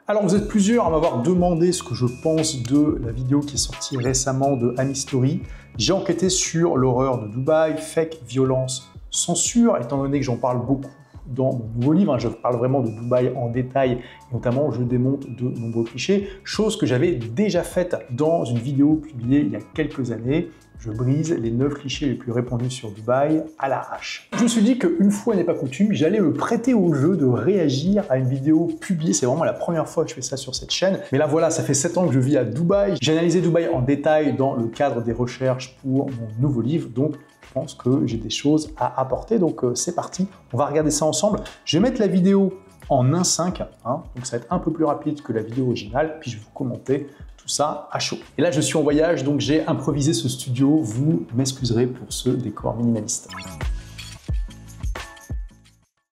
Alors vous êtes plusieurs à m'avoir demandé ce que je pense de la vidéo qui est sortie récemment de Amistory. J'ai enquêté sur l'horreur de Dubaï, fake, violence, censure, étant donné que j'en parle beaucoup dans mon nouveau livre, je parle vraiment de Dubaï en détail, et notamment je démonte de nombreux clichés, chose que j'avais déjà faite dans une vidéo publiée il y a quelques années. Je brise les 9 clichés les plus répandus sur Dubaï à l'arrache. Je me suis dit qu'une fois n'est pas coutume, j'allais me prêter au jeu de réagir à une vidéo publiée. C'est vraiment la première fois que je fais ça sur cette chaîne. Mais là voilà, ça fait 7 ans que je vis à Dubaï. J'ai analysé Dubaï en détail dans le cadre des recherches pour mon nouveau livre, donc je pense que j'ai des choses à apporter. Donc c'est parti, on va regarder ça ensemble. Je vais mettre la vidéo en 1.5, donc ça va être un peu plus rapide que la vidéo originale, puis je vais vous commenter tout ça à chaud. Et là je suis en voyage, donc j'ai improvisé ce studio, vous m'excuserez pour ce décor minimaliste.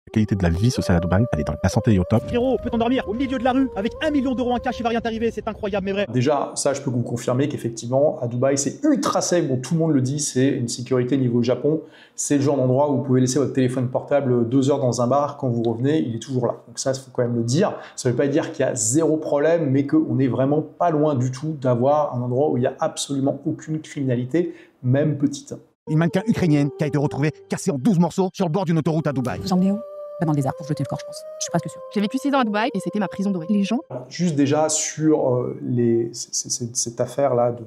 La qualité de la vie sociale à Dubaï, elle est dans la santé est au top. Frérot, peut t'endormir au milieu de la rue avec 1 million d'euros en cash, il va rien t'arriver, c'est incroyable mais vrai. Déjà, ça je peux vous confirmer qu'effectivement à Dubaï c'est ultra safe, bon tout le monde le dit, c'est une sécurité niveau Japon, c'est le genre d'endroit où vous pouvez laisser votre téléphone portable 2 heures dans un bar, quand vous revenez il est toujours là. Donc ça il faut quand même le dire, ça ne veut pas dire qu'il y a zéro problème, mais qu'on n'est vraiment pas loin du tout d'avoir un endroit où il n'y a absolument aucune criminalité, même petite. Une mannequin ukrainienne qui a été retrouvée cassée en 12 morceaux sur le bord d'une autoroute à Dubaï. Vous emmenez où? Dans le désert pour jeter le corps, je pense. Je suis presque sûre. J'ai vécu 6 ans à Dubaï et c'était ma prison dorée. Les gens... Juste déjà sur cette affaire-là de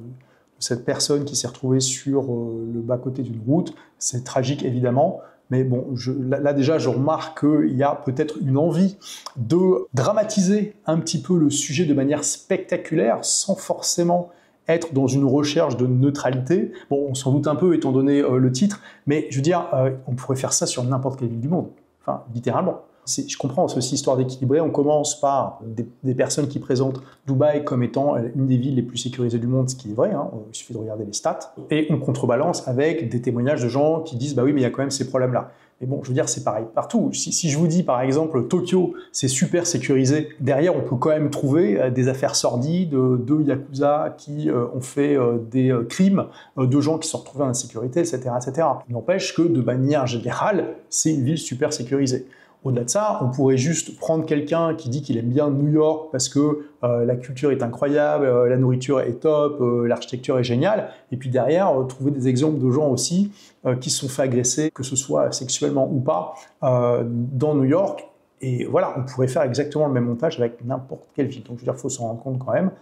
cette personne qui s'est retrouvée sur le bas-côté d'une route, c'est tragique évidemment, mais bon, là déjà je remarque qu'il y a peut-être une envie de dramatiser un petit peu le sujet de manière spectaculaire, sans forcément être dans une recherche de neutralité. Bon, on s'en doute un peu étant donné le titre, mais je veux dire, on pourrait faire ça sur n'importe quelle ville du monde. Enfin, littéralement. Je comprends, c'est aussi histoire d'équilibrer. On commence par des personnes qui présentent Dubaï comme étant une des villes les plus sécurisées du monde, ce qui est vrai, il suffit de regarder les stats. Et on contrebalance avec des témoignages de gens qui disent « bah oui, mais il y a quand même ces problèmes-là ». Mais bon, je veux dire, c'est pareil partout. Si je vous dis, par exemple, Tokyo, c'est super sécurisé, derrière, on peut quand même trouver des affaires sordides, de yakuza qui ont fait des crimes, de gens qui se sont retrouvés en insécurité, etc., etc. Il n'empêche que, de manière générale, c'est une ville super sécurisée. Au-delà de ça, on pourrait juste prendre quelqu'un qui dit qu'il aime bien New York parce que la culture est incroyable, la nourriture est top, l'architecture est géniale, et puis derrière, trouver des exemples de gens aussi qui se sont fait agresser, que ce soit sexuellement ou pas, dans New York. Et voilà, on pourrait faire exactement le même montage avec n'importe quelle ville. Donc je veux dire, il faut s'en rendre compte quand même.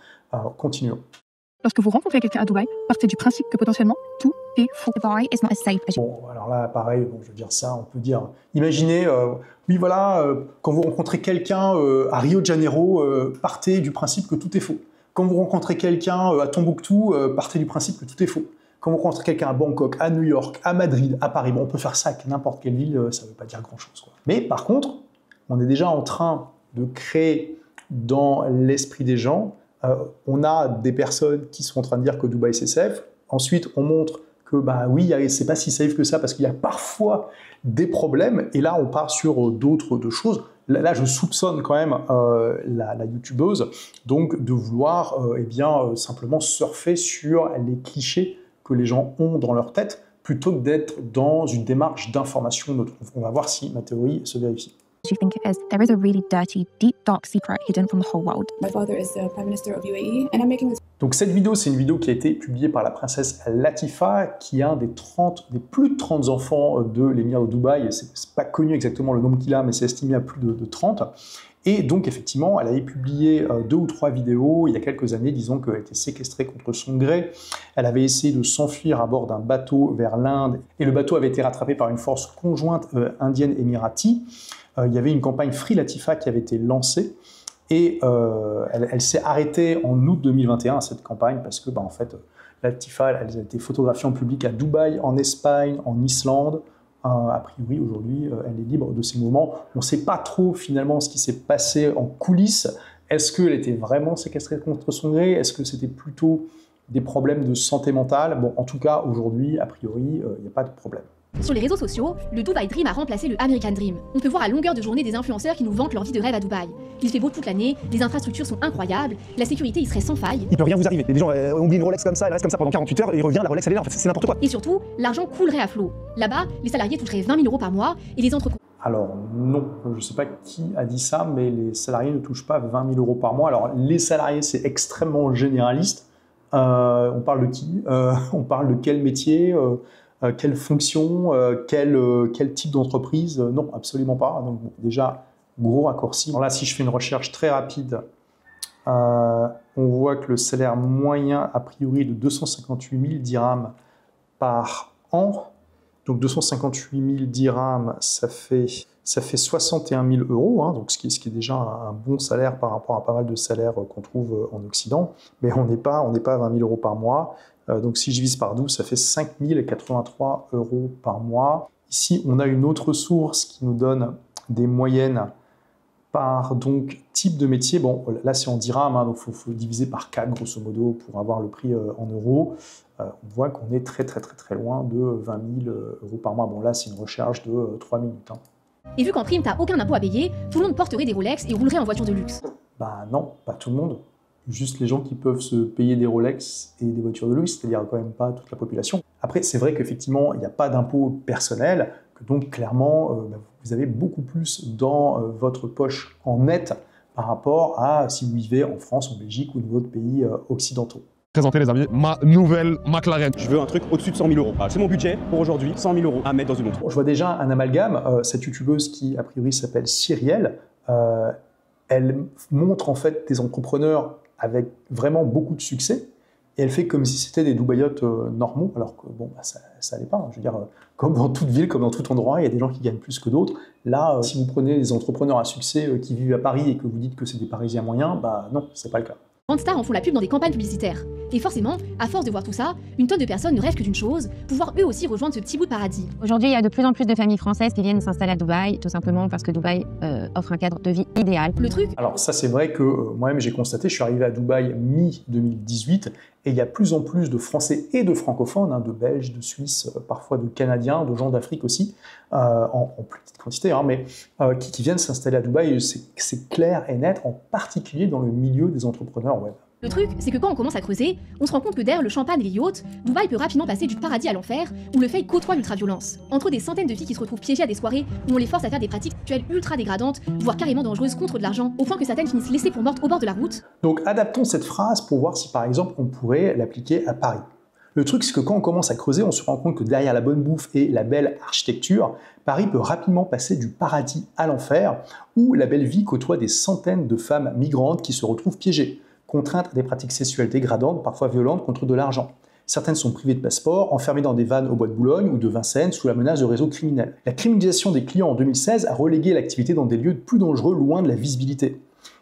Continuons. Lorsque vous rencontrez quelqu'un à Dubaï, partez du principe que potentiellement tout est faux. Dubai is not as safe as you. Bon, alors là, pareil, bon, je veux dire ça, on peut dire, imaginez, oui voilà, quand vous rencontrez quelqu'un à Rio de Janeiro, partez du principe que tout est faux. Quand vous rencontrez quelqu'un à Tombouctou, partez du principe que tout est faux. Quand vous rencontrez quelqu'un à Bangkok, à New York, à Madrid, à Paris, bon, on peut faire ça avec n'importe quelle ville, ça ne veut pas dire grand-chose, quoi. Mais par contre, on est déjà en train de créer dans l'esprit des gens, on a des personnes qui sont en train de dire que Dubaï c'est safe. Ensuite, on montre que bah oui, c'est pas si safe que ça parce qu'il y a parfois des problèmes. Et là, on part sur d'autres choses. Là, je soupçonne quand même la youtubeuse donc de vouloir simplement surfer sur les clichés que les gens ont dans leur tête plutôt que d'être dans une démarche d'information neutre. On va voir si ma théorie se vérifie. Do you think it is? There is a really dirty, deep, dark secret hidden from the whole world. My father is the Prime Minister of UAE and I'm making this. Donc cette vidéo, c'est une vidéo qui a été publiée par la princesse Latifa, qui est un des plus de 30 enfants de l'émir de Dubaï. C'est pas connu exactement le nombre qu'il a, mais c'est estimé à plus de 30. Et donc effectivement, elle avait publié 2 ou 3 vidéos il y a quelques années, disons qu'elle était séquestrée contre son gré. Elle avait essayé de s'enfuir à bord d'un bateau vers l'Inde, et le bateau avait été rattrapé par une force conjointe indienne-émirati. Il y avait une campagne Free Latifa qui avait été lancée, et elle s'est arrêtée en août 2021, cette campagne, parce que en fait, Latifa, elle a été photographiée en public à Dubaï, en Espagne, en Islande. A priori, aujourd'hui, elle est libre de ses mouvements. On ne sait pas trop, finalement, ce qui s'est passé en coulisses. Est-ce qu'elle était vraiment séquestrée contre son gré? Est-ce que c'était plutôt des problèmes de santé mentale? Bon, en tout cas, aujourd'hui, a priori, il n'y a pas de problème. Sur les réseaux sociaux, le Dubai Dream a remplacé le American Dream. On peut voir à longueur de journée des influenceurs qui nous vantent leur vie de rêve à Dubaï. Il fait beau toute l'année, les infrastructures sont incroyables, la sécurité y serait sans faille. Il peut rien vous arriver. Les gens ont oublié une Rolex comme ça, elle reste comme ça pendant 48 heures et il revient, la Rolex elle est là, en fait, c'est n'importe quoi. Et surtout, l'argent coulerait à flot. Là-bas, les salariés toucheraient 20 000 € par mois et les entreprises... Alors non, je ne sais pas qui a dit ça, mais les salariés ne touchent pas 20 000 € par mois. Alors les salariés, c'est extrêmement généraliste. On parle de qui? On parle de quel métier? Quelle fonction? Quel type d'entreprise? Non, absolument pas. Donc bon, déjà, gros raccourci. Alors là, si je fais une recherche très rapide, on voit que le salaire moyen, a priori, est de 258 000 dirhams par an. Donc 258 000 dirhams, ça fait 61 000 €, hein, donc ce qui est déjà un bon salaire par rapport à pas mal de salaires qu'on trouve en Occident. Mais on n'est pas à 20 000 € par mois. Donc si je divise par 12, ça fait 5 083 € par mois. Ici, on a une autre source qui nous donne des moyennes par donc type de métier. Bon, là c'est en dirhams, hein, donc il faut diviser par 4 grosso modo pour avoir le prix en euros. On voit qu'on est très loin de 20 000 € par mois. Bon là c'est une recherche de 3 minutes. Hein. Et vu qu'en prime, t'as aucun impôt à payer, tout le monde porterait des Rolex et roulerait en voiture de luxe. Bah non, pas tout le monde. Juste les gens qui peuvent se payer des Rolex et des voitures de luxe, c'est-à-dire quand même pas toute la population. Après, c'est vrai qu'effectivement, il n'y a pas d'impôt personnel, que donc clairement, vous avez beaucoup plus dans votre poche en net par rapport à si vous vivez en France, en Belgique ou dans d'autres pays occidentaux. Présenter les amis, ma nouvelle McLaren. Je veux un truc au-dessus de 100 000 €. C'est mon budget pour aujourd'hui, 100 000 € à mettre dans une autre. Je vois déjà un amalgame. Cette youtubeuse qui, a priori, s'appelle Cyrielle, elle montre en fait des entrepreneurs avec vraiment beaucoup de succès, et elle fait comme si c'était des Dubaïotes normaux, alors que bon, ça n'allait pas. Hein. Je veux dire, comme dans toute ville, comme dans tout endroit, il y a des gens qui gagnent plus que d'autres. Là, si vous prenez des entrepreneurs à succès qui vivent à Paris et que vous dites que c'est des Parisiens moyens, bah non, c'est pas le cas. Grandes stars en font la pub dans des campagnes publicitaires. Et forcément, à force de voir tout ça, une tonne de personnes ne rêvent que d'une chose, pouvoir eux aussi rejoindre ce petit bout de paradis. Aujourd'hui, il y a de plus en plus de familles françaises qui viennent s'installer à Dubaï, tout simplement parce que Dubaï offre un cadre de vie idéal. Le truc... Alors ça, c'est vrai que moi-même, j'ai constaté, je suis arrivé à Dubaï mi-2018, et il y a plus en plus de Français et de francophones, hein, de Belges, de Suisses, parfois de Canadiens, de gens d'Afrique aussi, en plus petite quantité, hein, mais qui viennent s'installer à Dubaï. C'est clair et net, en particulier dans le milieu des entrepreneurs web. Le truc, c'est que quand on commence à creuser, on se rend compte que derrière le champagne et les yachts, Dubaï peut rapidement passer du paradis à l'enfer, où le fait côtoie l'ultra-violence. Entre des centaines de filles qui se retrouvent piégées à des soirées où on les force à faire des pratiques sexuelles ultra dégradantes, voire carrément dangereuses contre de l'argent, au point que certaines finissent laissées pour mortes au bord de la route. Donc adaptons cette phrase pour voir si par exemple on pourrait l'appliquer à Paris. Le truc, c'est que quand on commence à creuser, on se rend compte que derrière la bonne bouffe et la belle architecture, Paris peut rapidement passer du paradis à l'enfer, où la belle vie côtoie des centaines de femmes migrantes qui se retrouvent piégées, contraintes à des pratiques sexuelles dégradantes, parfois violentes, contre de l'argent. Certaines sont privées de passeport, enfermées dans des vannes au bois de Boulogne ou de Vincennes sous la menace de réseaux criminels. La criminalisation des clients en 2016 a relégué l'activité dans des lieux plus dangereux, loin de la visibilité.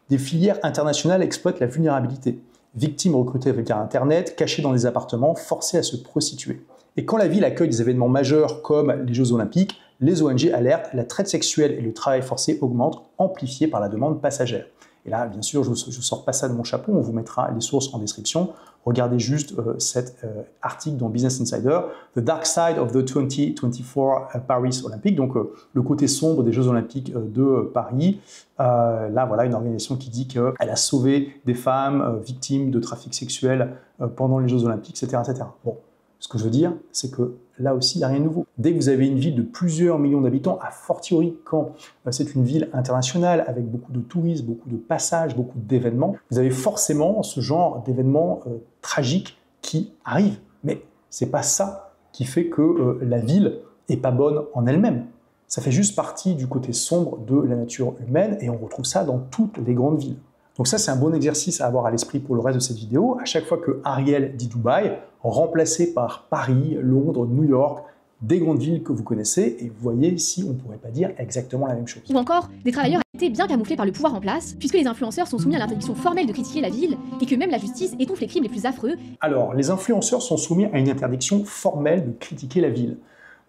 Des filières internationales exploitent la vulnérabilité. Victimes recrutées via Internet, cachées dans des appartements, forcées à se prostituer. Et quand la ville accueille des événements majeurs comme les Jeux Olympiques, les ONG alertent, la traite sexuelle et le travail forcé augmentent, amplifiés par la demande passagère. Et là, bien sûr, je ne sors pas ça de mon chapeau, on vous mettra les sources en description. Regardez juste cet article dans Business Insider, The Dark Side of the 2024 Paris Olympics, donc le côté sombre des Jeux Olympiques de Paris. Là, voilà une organisation qui dit qu'elle a sauvé des femmes victimes de trafic sexuel pendant les Jeux Olympiques, etc., etc. Bon, ce que je veux dire, c'est que là aussi, il n'y a rien de nouveau. Dès que vous avez une ville de plusieurs millions d'habitants, a fortiori quand c'est une ville internationale avec beaucoup de touristes, beaucoup de passages, beaucoup d'événements, vous avez forcément ce genre d'événements tragiques qui arrivent. Mais ce n'est pas ça qui fait que la ville n'est pas bonne en elle-même. Ça fait juste partie du côté sombre de la nature humaine et on retrouve ça dans toutes les grandes villes. Donc ça, c'est un bon exercice à avoir à l'esprit pour le reste de cette vidéo. À chaque fois que Ariel dit Dubaï, remplacé par Paris, Londres, New York, des grandes villes que vous connaissez, et vous voyez si on ne pourrait pas dire exactement la même chose. Ou encore, des travailleurs étaient bien camouflés par le pouvoir en place, puisque les influenceurs sont soumis à l'interdiction formelle de critiquer la ville, et que même la justice étouffe les crimes les plus affreux. Alors, les influenceurs sont soumis à une interdiction formelle de critiquer la ville.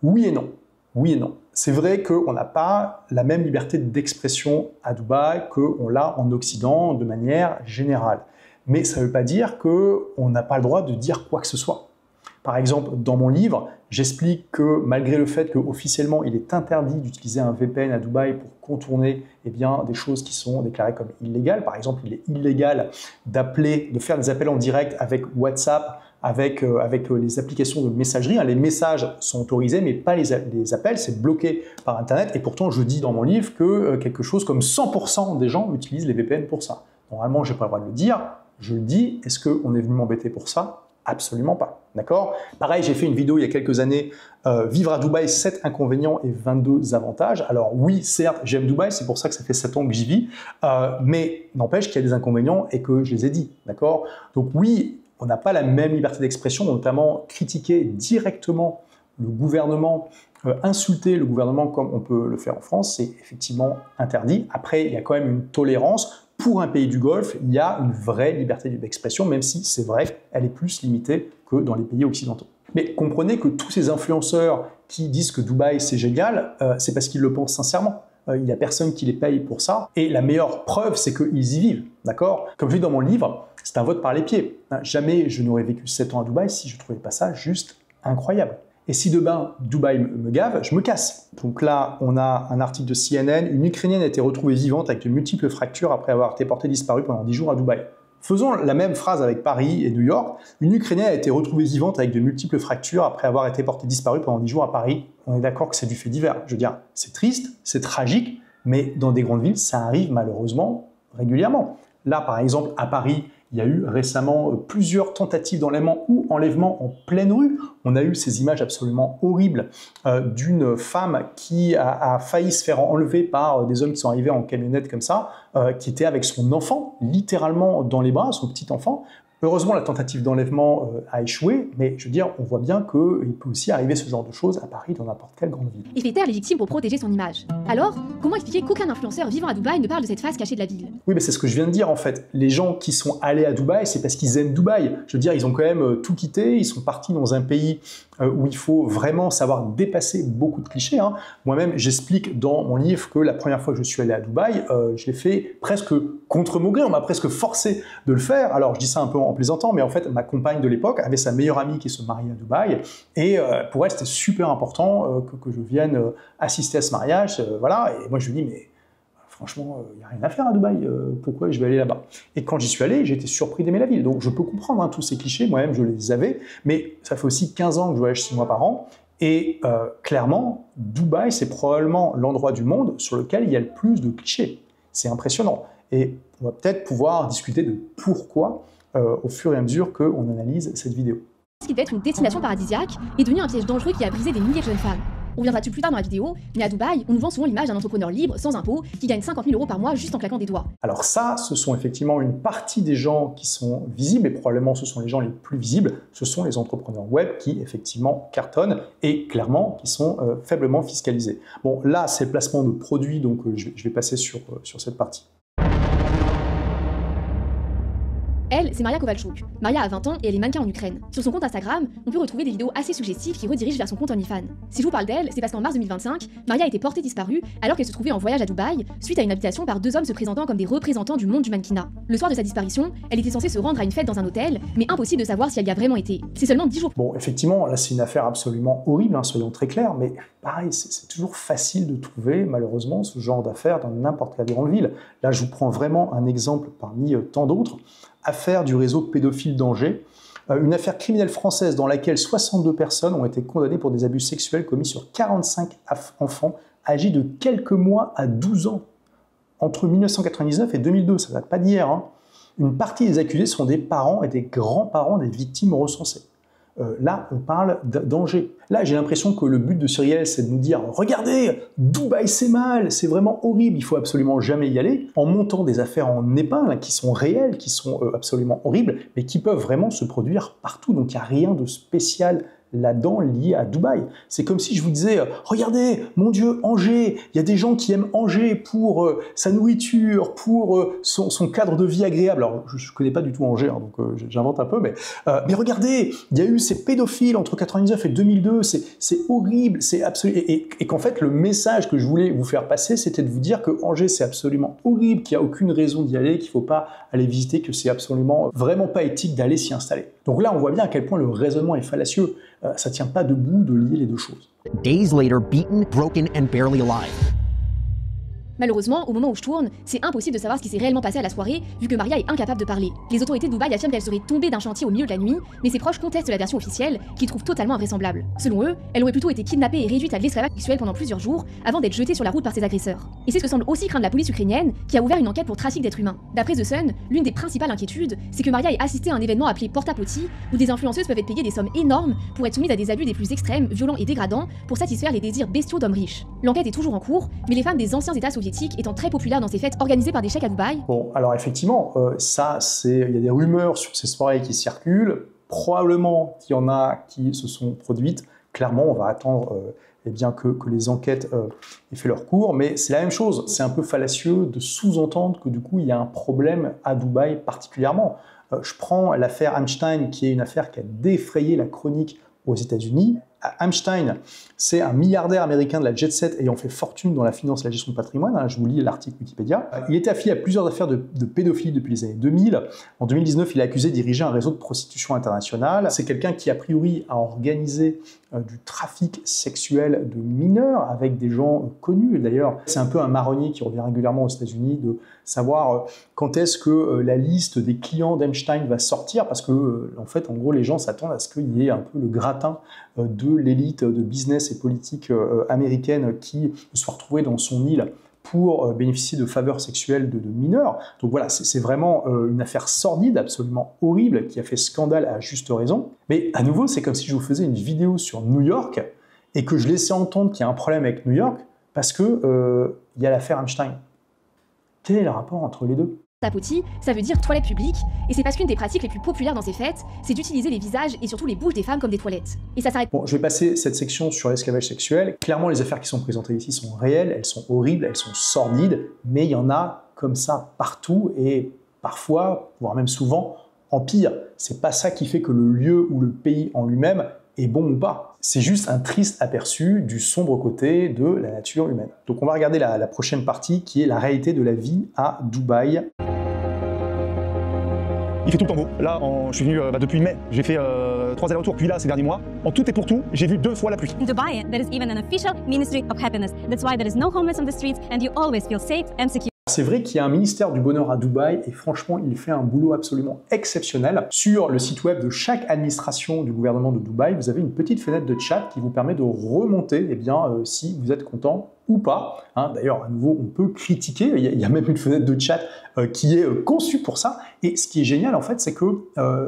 Oui et non. Oui et non. C'est vrai qu'on n'a pas la même liberté d'expression à Dubaï qu'on l'a en Occident de manière générale. Mais ça ne veut pas dire qu'on n'a pas le droit de dire quoi que ce soit. Par exemple, dans mon livre, j'explique que malgré le fait qu'officiellement il est interdit d'utiliser un VPN à Dubaï pour contourner des choses qui sont déclarées comme illégales, par exemple il est illégal de faire des appels en direct avec WhatsApp avec les applications de messagerie. Les messages sont autorisés, mais pas les appels, c'est bloqué par Internet. Et pourtant, je dis dans mon livre que quelque chose comme 100% des gens utilisent les VPN pour ça. Normalement, je n'ai pas le droit de le dire, je le dis. Est-ce qu'on est venu m'embêter pour ça? Absolument pas. D'accord? Pareil, j'ai fait une vidéo il y a quelques années, vivre à Dubaï, 7 inconvénients et 22 avantages. Alors oui, certes, j'aime Dubaï, c'est pour ça que ça fait 7 ans que j'y vis, mais n'empêche qu'il y a des inconvénients et que je les ai dit. D'accord? Donc oui, on n'a pas la même liberté d'expression, notamment critiquer directement le gouvernement, insulter le gouvernement comme on peut le faire en France, c'est effectivement interdit. Après, il y a quand même une tolérance. Pour un pays du Golfe, il y a une vraie liberté d'expression, même si c'est vrai, elle est plus limitée que dans les pays occidentaux. Mais comprenez que tous ces influenceurs qui disent que Dubaï c'est génial, c'est parce qu'ils le pensent sincèrement. Il n'y a personne qui les paye pour ça. Et la meilleure preuve, c'est qu'ils y vivent. D'accord? Comme je dis dans mon livre, c'est un vote par les pieds. Jamais je n'aurais vécu 7 ans à Dubaï si je ne trouvais pas ça juste incroyable. Et si demain Dubaï me gave, je me casse. Donc là, on a un article de CNN. Une Ukrainienne a été retrouvée vivante avec de multiples fractures après avoir été portée disparue pendant 10 jours à Dubaï. Faisons la même phrase avec Paris et New York. Une Ukrainienne a été retrouvée vivante avec de multiples fractures après avoir été portée disparue pendant 10 jours à Paris. On est d'accord que c'est du fait divers. Je veux dire, c'est triste, c'est tragique, mais dans des grandes villes, ça arrive malheureusement régulièrement. Là, par exemple, à Paris, il y a eu récemment plusieurs tentatives d'enlèvement ou enlèvement en pleine rue. On a eu ces images absolument horribles d'une femme qui a failli se faire enlever par des hommes qui sont arrivés en camionnette comme ça, qui était avec son enfant, littéralement dans les bras, son petit enfant. Heureusement, la tentative d'enlèvement a échoué, mais je veux dire, on voit bien qu'il peut aussi arriver ce genre de choses à Paris, dans n'importe quelle grande ville. Il fait taire les victimes pour protéger son image. Alors, comment expliquer qu'aucun influenceur vivant à Dubaï ne parle de cette face cachée de la ville? Oui, mais c'est ce que je viens de dire en fait. Les gens qui sont allés à Dubaï, c'est parce qu'ils aiment Dubaï. Je veux dire, ils ont quand même tout quitté, ils sont partis dans un pays où il faut vraiment savoir dépasser beaucoup de clichés. Hein. Moi-même, j'explique dans mon livre que la première fois que je suis allé à Dubaï, je l'ai fait presque contre mon gré, on m'a presque forcé de le faire. Alors, je dis ça un peu en plaisantant, mais en fait, ma compagne de l'époque avait sa meilleure amie qui se mariait à Dubaï, et pour elle, c'était super important que je vienne assister à ce mariage, voilà. Et moi, je lui dis, mais franchement, il n'y a rien à faire à Dubaï, pourquoi je vais aller là-bas? Et quand j'y suis allé, j'ai été surpris d'aimer la ville. Donc je peux comprendre tous ces clichés, moi-même je les avais, mais ça fait aussi 15 ans que je voyage 6 mois par an, et clairement, Dubaï, c'est probablement l'endroit du monde sur lequel il y a le plus de clichés. C'est impressionnant. Et on va peut-être pouvoir discuter de pourquoi au fur et à mesure qu'on analyse cette vidéo. Ce qui devait être une destination paradisiaque est devenu un piège dangereux qui a brisé des milliers de jeunes femmes. On reviendra dessus plus tard dans la vidéo, mais à Dubaï, on nous vend souvent l'image d'un entrepreneur libre, sans impôts, qui gagne 50 000 € par mois juste en claquant des doigts. Alors ça, ce sont effectivement une partie des gens qui sont visibles, et probablement ce sont les gens les plus visibles, ce sont les entrepreneurs web qui effectivement cartonnent, et clairement qui sont faiblement fiscalisés. Bon, là, c'est le placement de produits, donc je vais passer sur cette partie. Elle, c'est Maria Kovalchuk. Maria a 20 ans et elle est mannequin en Ukraine. Sur son compte Instagram, on peut retrouver des vidéos assez suggestives qui redirigent vers son compte OnlyFans. Si je vous parle d'elle, c'est parce qu'en mars 2025, Maria a été portée disparue alors qu'elle se trouvait en voyage à Dubaï suite à une invitation par 2 hommes se présentant comme des représentants du monde du mannequinat. Le soir de sa disparition, elle était censée se rendre à une fête dans un hôtel, mais impossible de savoir si elle y a vraiment été. C'est seulement 10 jours. Bon, effectivement, là c'est une affaire absolument horrible, hein, soyons très clairs, mais pareil, c'est toujours facile de trouver malheureusement ce genre d'affaires dans n'importe quelle grande ville. Là, je vous prends vraiment un exemple parmi tant d'autres. Affaire du réseau pédophile d'Angers, une affaire criminelle française dans laquelle 62 personnes ont été condamnées pour des abus sexuels commis sur 45 enfants âgés de quelques mois à 12 ans, entre 1999 et 2002, ça ne date pas d'hier. Hein. Une partie des accusés sont des parents et des grands-parents des victimes recensées. Là, on parle d'Angers. Là, j'ai l'impression que le but de Cyrielle, c'est de nous dire « Regardez, Dubaï, c'est mal, c'est vraiment horrible, il faut absolument jamais y aller », en montant des affaires en épingle qui sont réelles, qui sont absolument horribles, mais qui peuvent vraiment se produire partout. Donc, il n'y a rien de spécial là-dedans lié à Dubaï. C'est comme si je vous disais « Regardez, mon Dieu, Angers, il y a des gens qui aiment Angers pour sa nourriture, pour son cadre de vie agréable. » Alors, je ne connais pas du tout Angers, hein, donc j'invente un peu, mais regardez, il y a eu ces pédophiles entre 1999 et 2002, c'est horrible, c'est absolument... Et qu'en fait, le message que je voulais vous faire passer, c'était de vous dire que Angers, c'est absolument horrible, qu'il n'y a aucune raison d'y aller, qu'il ne faut pas aller visiter, que c'est absolument vraiment pas éthique d'aller s'y installer. Donc là, on voit bien à quel point le raisonnement est fallacieux. Ça tient pas debout de lier les deux choses. Days later, beaten, broken, and barely alive. Malheureusement, au moment où je tourne, c'est impossible de savoir ce qui s'est réellement passé à la soirée, vu que Maria est incapable de parler. Les autorités de Dubaï affirment qu'elle serait tombée d'un chantier au milieu de la nuit, mais ses proches contestent la version officielle, qu'ils trouvent totalement invraisemblable. Selon eux, elle aurait plutôt été kidnappée et réduite à de l'esclavage sexuel pendant plusieurs jours, avant d'être jetée sur la route par ses agresseurs. Et c'est ce que semble aussi craindre la police ukrainienne, qui a ouvert une enquête pour trafic d'êtres humains. D'après The Sun, l'une des principales inquiétudes, c'est que Maria ait assisté à un événement appelé porta-potty, où des influenceuses peuvent être payées des sommes énormes pour être soumises à des abus des plus extrêmes, violents et dégradants, pour satisfaire les désirs bestiaux d'hommes riches. L'enquête est toujours en cours, mais les femmes des anciens États soviétiques étant très populaires dans ces fêtes organisées par des cheikhs à Dubaï. Bon, alors effectivement, il y a des rumeurs sur ces soirées qui circulent. Probablement qu'il y en a qui se sont produites. Clairement, on va attendre eh bien, que les enquêtes aient fait leur cours. Mais c'est la même chose. C'est un peu fallacieux de sous-entendre que du coup, il y a un problème à Dubaï particulièrement. Je prends l'affaire Hamstein, qui est une affaire qui a défrayé la chronique aux États-Unis. Hamstein, c'est un milliardaire américain de la jet set ayant fait fortune dans la finance et la gestion de patrimoine. Je vous lis l'article Wikipédia. Il était affilié à plusieurs affaires de pédophilie depuis les années 2000. En 2019, il est accusé de diriger un réseau de prostitution internationale. C'est quelqu'un qui, a priori, a organisé du trafic sexuel de mineurs avec des gens connus. D'ailleurs, c'est un peu un marronnier qui revient régulièrement aux États-Unis de savoir quand est-ce que la liste des clients d'Hamstein va sortir, parce que, en fait, en gros, les gens s'attendent à ce qu'il y ait un peu le gratin de l'élite de business et politique américaine qui soit retrouvée dans son île pour bénéficier de faveurs sexuelles de mineurs. Donc voilà, c'est vraiment une affaire sordide, absolument horrible, qui a fait scandale à juste raison. Mais à nouveau, c'est comme si je vous faisais une vidéo sur New York et que je laissais entendre qu'il y a un problème avec New York parce que il y a l'affaire Hamstein. Quel est le rapport entre les deux ? Porta-potty, ça veut dire toilette publique, et c'est parce qu'une des pratiques les plus populaires dans ces fêtes, c'est d'utiliser les visages et surtout les bouches des femmes comme des toilettes. Et ça s'arrête. Bon, je vais passer cette section sur l'esclavage sexuel. Clairement, les affaires qui sont présentées ici sont réelles, elles sont horribles, elles sont sordides, mais il y en a comme ça partout, et parfois, voire même souvent, en pire. C'est pas ça qui fait que le lieu ou le pays en lui-même est bon ou pas. C'est juste un triste aperçu du sombre côté de la nature humaine. Donc on va regarder la prochaine partie qui est la réalité de la vie à Dubaï. Il fait tout le temps beau. Là, je suis venu depuis mai. J'ai fait 3 allers-retours. Puis là, ces derniers mois, en tout et pour tout, j'ai vu 2 fois la pluie. In Dubai, there is even an official Ministry of Happiness. That's why there is no homeless on the streets and you always feel safe and secure. C'est vrai qu'il y a un ministère du bonheur à Dubaï et franchement, il fait un boulot absolument exceptionnel. Sur le site web de chaque administration du gouvernement de Dubaï, vous avez une petite fenêtre de chat qui vous permet de remonter si vous êtes content ou pas. D'ailleurs, à nouveau, on peut critiquer. Il y a même une fenêtre de chat qui est conçue pour ça. Et ce qui est génial, en fait, c'est que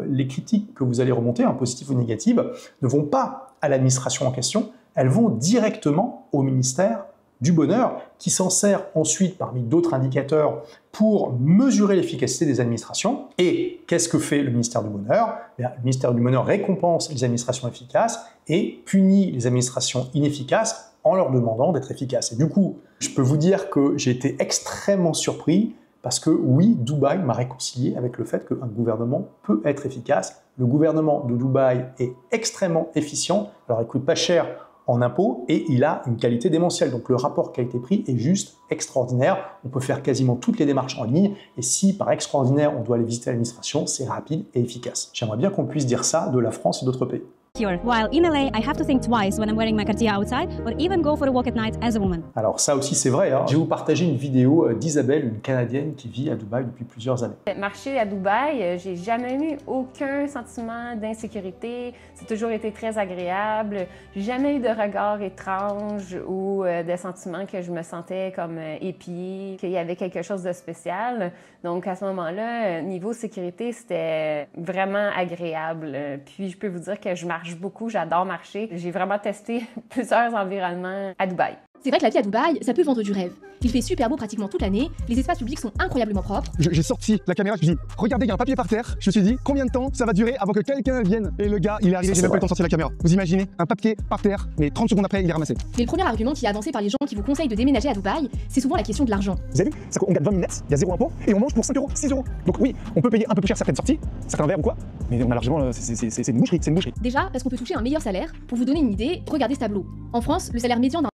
les critiques que vous allez remonter, positives ou négatives, ne vont pas à l'administration en question, elles vont directement au ministère du bonheur, qui s'en sert ensuite parmi d'autres indicateurs pour mesurer l'efficacité des administrations. Et qu'est-ce que fait le ministère du bonheur ? Le ministère du bonheur récompense les administrations efficaces et punit les administrations inefficaces en leur demandant d'être efficaces. Et du coup, je peux vous dire que j'ai été extrêmement surpris parce que oui, Dubaï m'a réconcilié avec le fait qu'un gouvernement peut être efficace. Le gouvernement de Dubaï est extrêmement efficient. Alors, il coûte pas cher en impôts et il a une qualité démentielle. Donc le rapport qualité-prix est juste extraordinaire. On peut faire quasiment toutes les démarches en ligne et si par extraordinaire on doit aller visiter l'administration, c'est rapide et efficace. J'aimerais bien qu'on puisse dire ça de la France et d'autres pays. While in LA, I have to think twice when I'm wearing my Cartier outside or even go for a walk at night as a woman. Alors ça aussi c'est vrai. Je vais vous partager une vidéo d'Isabelle, une Canadienne qui vit à Dubaï depuis plusieurs années. Marcher à Dubaï, j'ai jamais eu aucun sentiment d'insécurité. C'est toujours été très agréable. J'ai jamais eu de regard étrange ou de sentiment que je me sentais comme épiée, qu'il y avait quelque chose de spécial. Donc à ce moment-là, niveau sécurité, c'était vraiment agréable. Puis je peux vous dire que je marche beaucoup, j'adore marcher. J'ai vraiment testé plusieurs environnements à Dubaï. C'est vrai que la vie à Dubaï, ça peut vendre du rêve. Il fait super beau pratiquement toute l'année, les espaces publics sont incroyablement propres. J'ai sorti la caméra, je me suis dit, regardez, il y a un papier par terre. Je me suis dit, combien de temps ça va durer avant que quelqu'un vienne? Et le gars, il est arrivé, j'ai même pas eu le temps de sortir la caméra. Vous imaginez, un papier par terre, mais 30 secondes après, il est ramassé. Mais le premier argument qui est avancé par les gens qui vous conseillent de déménager à Dubaï, c'est souvent la question de l'argent. Vous avez vu, on gagne 20 000 nets, il y a 0 impôt, et on mange pour 5 euros, 6 euros. Donc oui, on peut payer un peu plus cher certaines sorties, certains verres ou quoi, mais on a largement, c'est une boucherie, c'est une boucherie. Déjà, parce qu'on peut toucher un meilleur salaire. Pour vous donner une idée, regardez ce tableau. En France, le salaire médian d'un...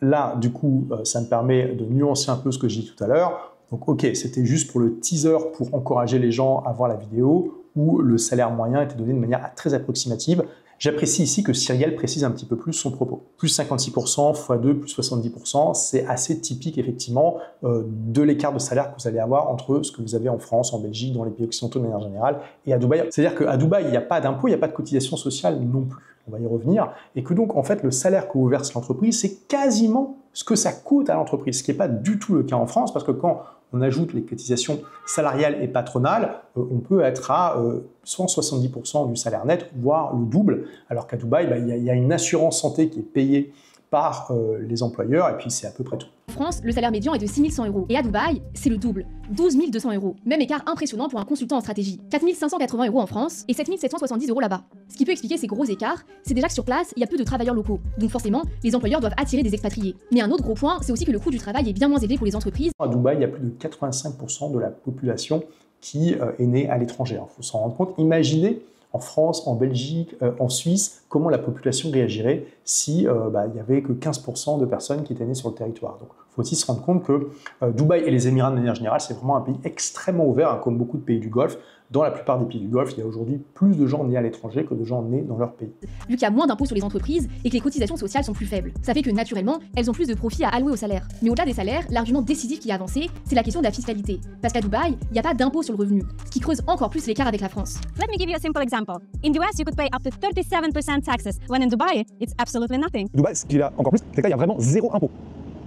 Là, du coup, ça me permet de nuancer un peu ce que j'ai dit tout à l'heure. Donc, ok, c'était juste pour le teaser, pour encourager les gens à voir la vidéo, où le salaire moyen était donné de manière très approximative. J'apprécie ici que Cyrielle précise un petit peu plus son propos. Plus 56%, x2, plus 70%, c'est assez typique effectivement de l'écart de salaire que vous allez avoir entre ce que vous avez en France, en Belgique, dans les pays occidentaux de manière générale, et à Dubaï. C'est-à-dire qu'à Dubaï, il n'y a pas d'impôt, il n'y a pas de cotisation sociale non plus. On va y revenir. Et que donc, en fait, le salaire que vous verse l'entreprise, c'est quasiment ce que ça coûte à l'entreprise, ce qui n'est pas du tout le cas en France, parce que quand on ajoute les cotisations salariales et patronales, on peut être à 170% du salaire net, voire le double, alors qu'à Dubaï, il y a une assurance santé qui est payée par les employeurs, et puis c'est à peu près tout. En France, le salaire médian est de 6 100 €. Et à Dubaï, c'est le double, 12 200 €. Même écart impressionnant pour un consultant en stratégie. 4 580 € en France et 7 770 € là-bas. Ce qui peut expliquer ces gros écarts, c'est déjà que sur place, il y a peu de travailleurs locaux. Donc forcément, les employeurs doivent attirer des expatriés. Mais un autre gros point, c'est aussi que le coût du travail est bien moins élevé pour les entreprises. À Dubaï, il y a plus de 85% de la population qui est née à l'étranger. Il faut s'en rendre compte. Imaginez en France, en Belgique, en Suisse, comment la population réagirait si il n'y avait que 15% de personnes qui étaient nées sur le territoire. Donc, il faut aussi se rendre compte que Dubaï et les Émirats de manière générale, c'est vraiment un pays extrêmement ouvert, hein, comme beaucoup de pays du Golfe. Dans la plupart des pays du Golfe, il y a aujourd'hui plus de gens nés à l'étranger que de gens nés dans leur pays. Vu qu'il y a moins d'impôts sur les entreprises et que les cotisations sociales sont plus faibles, ça fait que naturellement, elles ont plus de profits à allouer au salaire. Mais au-delà des salaires, l'argument décisif qui est avancé, c'est la question de la fiscalité. Parce qu'à Dubaï, il n'y a pas d'impôt sur le revenu, ce qui creuse encore plus l'écart avec la France. Let me give you a simple example. In the US, you could pay up to 37% taxes, when in Dubai, it's absolutely nothing. Dubaï, ce qu'il a encore plus, c'est qu'il y a vraiment zéro impôt.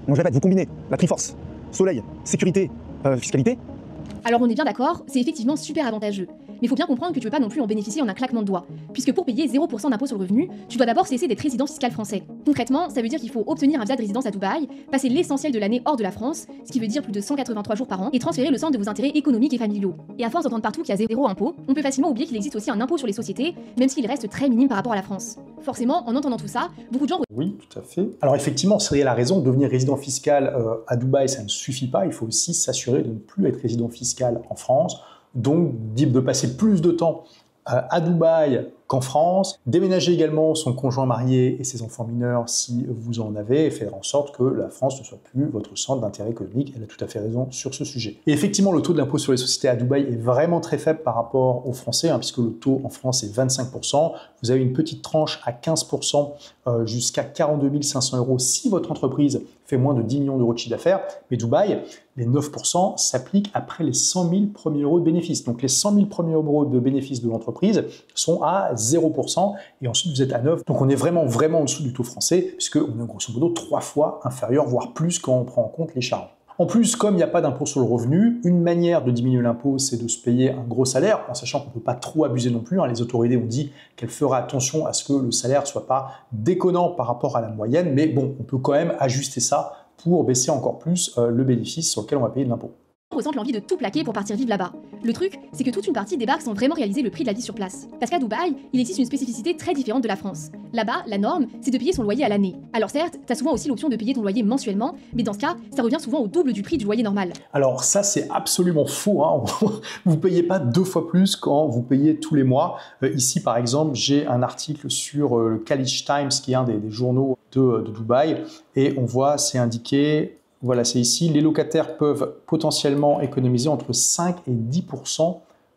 Donc je répète, vous combinez la Triforce, soleil, sécurité, fiscalité. Alors on est bien d'accord, c'est effectivement super avantageux. Mais il faut bien comprendre que tu ne peux pas non plus en bénéficier en un claquement de doigts. Puisque pour payer 0% d'impôt sur le revenu, tu dois d'abord cesser d'être résident fiscal français. Concrètement, ça veut dire qu'il faut obtenir un visa de résidence à Dubaï, passer l'essentiel de l'année hors de la France, ce qui veut dire plus de 183 jours par an, et transférer le centre de vos intérêts économiques et familiaux. Et à force d'entendre partout qu'il y a zéro impôt, on peut facilement oublier qu'il existe aussi un impôt sur les sociétés, même s'il reste très minime par rapport à la France. Forcément, en entendant tout ça, beaucoup de gens... Oui, tout à fait. Alors effectivement, Cyrielle a raison, devenir résident fiscal à Dubaï, ça ne suffit pas. Il faut aussi s'assurer de ne plus être résident fiscal en France, donc de passer plus de temps à Dubaï qu'en France, déménager également son conjoint marié et ses enfants mineurs si vous en avez, et faire en sorte que la France ne soit plus votre centre d'intérêt économique. Elle a tout à fait raison sur ce sujet. Et effectivement, le taux de l'impôt sur les sociétés à Dubaï est vraiment très faible par rapport aux Français, hein, puisque le taux en France est 25%. Vous avez une petite tranche à 15% jusqu'à 42 500 € si votre entreprise fait moins de 10 millions d'euros de chiffre d'affaires. Mais Dubaï, les 9% s'appliquent après les 100 000 premiers euros de bénéfices. Donc les 100 000 premiers euros de bénéfices de l'entreprise sont à 0%, et ensuite vous êtes à 9%. Donc on est vraiment en dessous du taux français, puisqu'on est grosso modo 3 fois inférieur, voire plus quand on prend en compte les charges. En plus, comme il n'y a pas d'impôt sur le revenu, une manière de diminuer l'impôt, c'est de se payer un gros salaire, en sachant qu'on ne peut pas trop abuser non plus. Les autorités ont dit qu'elles feraient attention à ce que le salaire ne soit pas déconnant par rapport à la moyenne, mais bon, on peut quand même ajuster ça pour baisser encore plus le bénéfice sur lequel on va payer de l'impôt. Ressentent l'envie de tout plaquer pour partir vivre là-bas. Le truc, c'est que toute une partie débarque sans vraiment réaliser le prix de la vie sur place. Parce qu'à Dubaï, il existe une spécificité très différente de la France. Là-bas, la norme, c'est de payer son loyer à l'année. Alors certes, t'as souvent aussi l'option de payer ton loyer mensuellement, mais dans ce cas, ça revient souvent au double du prix du loyer normal. Alors ça, c'est absolument faux, hein. Vous ne payez pas 2 fois plus quand vous payez tous les mois. Ici, par exemple, j'ai un article sur le Khaleej Times, qui est un des journaux de Dubaï, et on voit, c'est indiqué... Voilà, c'est ici, les locataires peuvent potentiellement économiser entre 5 et 10%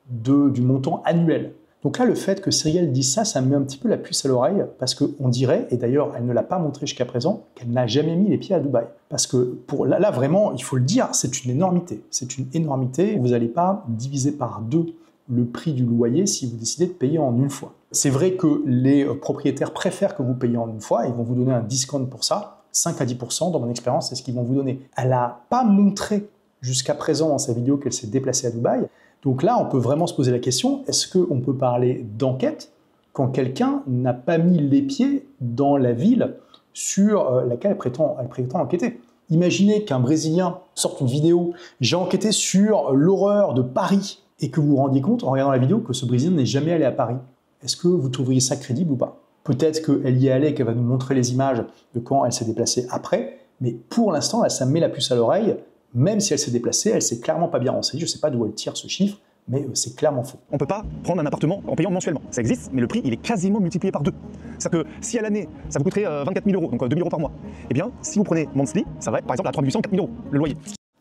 du montant annuel. Donc là, le fait que Cyrielle dise ça, ça me met un petit peu la puce à l'oreille, parce qu'on dirait, et d'ailleurs elle ne l'a pas montré jusqu'à présent, qu'elle n'a jamais mis les pieds à Dubaï. Parce que là vraiment, il faut le dire, c'est une énormité. C'est une énormité. Vous n'allez pas diviser par 2 le prix du loyer si vous décidez de payer en une fois. C'est vrai que les propriétaires préfèrent que vous payiez en une fois, ils vont vous donner un discount pour ça. 5 à 10% dans mon expérience, c'est ce qu'ils vont vous donner. Elle n'a pas montré jusqu'à présent dans sa vidéo qu'elle s'est déplacée à Dubaï. Donc là, on peut vraiment se poser la question, est-ce qu'on peut parler d'enquête quand quelqu'un n'a pas mis les pieds dans la ville sur laquelle elle prétend enquêter? Imaginez qu'un Brésilien sorte une vidéo « J'ai enquêté sur l'horreur de Paris » et que vous vous rendiez compte en regardant la vidéo que ce Brésilien n'est jamais allé à Paris. Est-ce que vous trouveriez ça crédible ou pas? Peut-être qu'elle y est allée, qu'elle va nous montrer les images de quand elle s'est déplacée après, mais pour l'instant, ça me met la puce à l'oreille. Même si elle s'est déplacée, elle s'est clairement pas bien renseignée. Je ne sais pas d'où elle tire ce chiffre, mais c'est clairement faux. On ne peut pas prendre un appartement en payant mensuellement. Ça existe, mais le prix, il est quasiment multiplié par 2. C'est-à-dire que si à l'année, ça vous coûterait 24 000 €, donc 2 000 € par mois, eh bien, si vous prenez monthly, ça va être par exemple à 3 800, 4 000 € le loyer.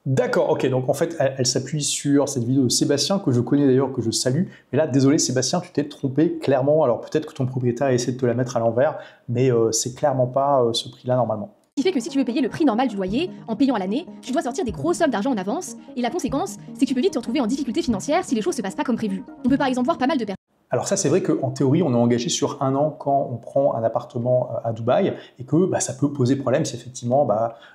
D'accord, ok, donc en fait, elle s'appuie sur cette vidéo de Sébastien, que je connais d'ailleurs, que je salue. Mais là, désolé Sébastien, tu t'es trompé clairement. Alors peut-être que ton propriétaire a essayé de te la mettre à l'envers, mais c'est clairement pas ce prix-là normalement. Ce qui fait que si tu veux payer le prix normal du loyer, en payant à l'année, tu dois sortir des grosses sommes d'argent en avance, et la conséquence, c'est que tu peux vite te retrouver en difficulté financière si les choses se passent pas comme prévu. On peut par exemple voir pas mal de personnes. Alors ça, c'est vrai qu'en théorie, on est engagé sur 1 an quand on prend un appartement à Dubaï et que ça peut poser problème si effectivement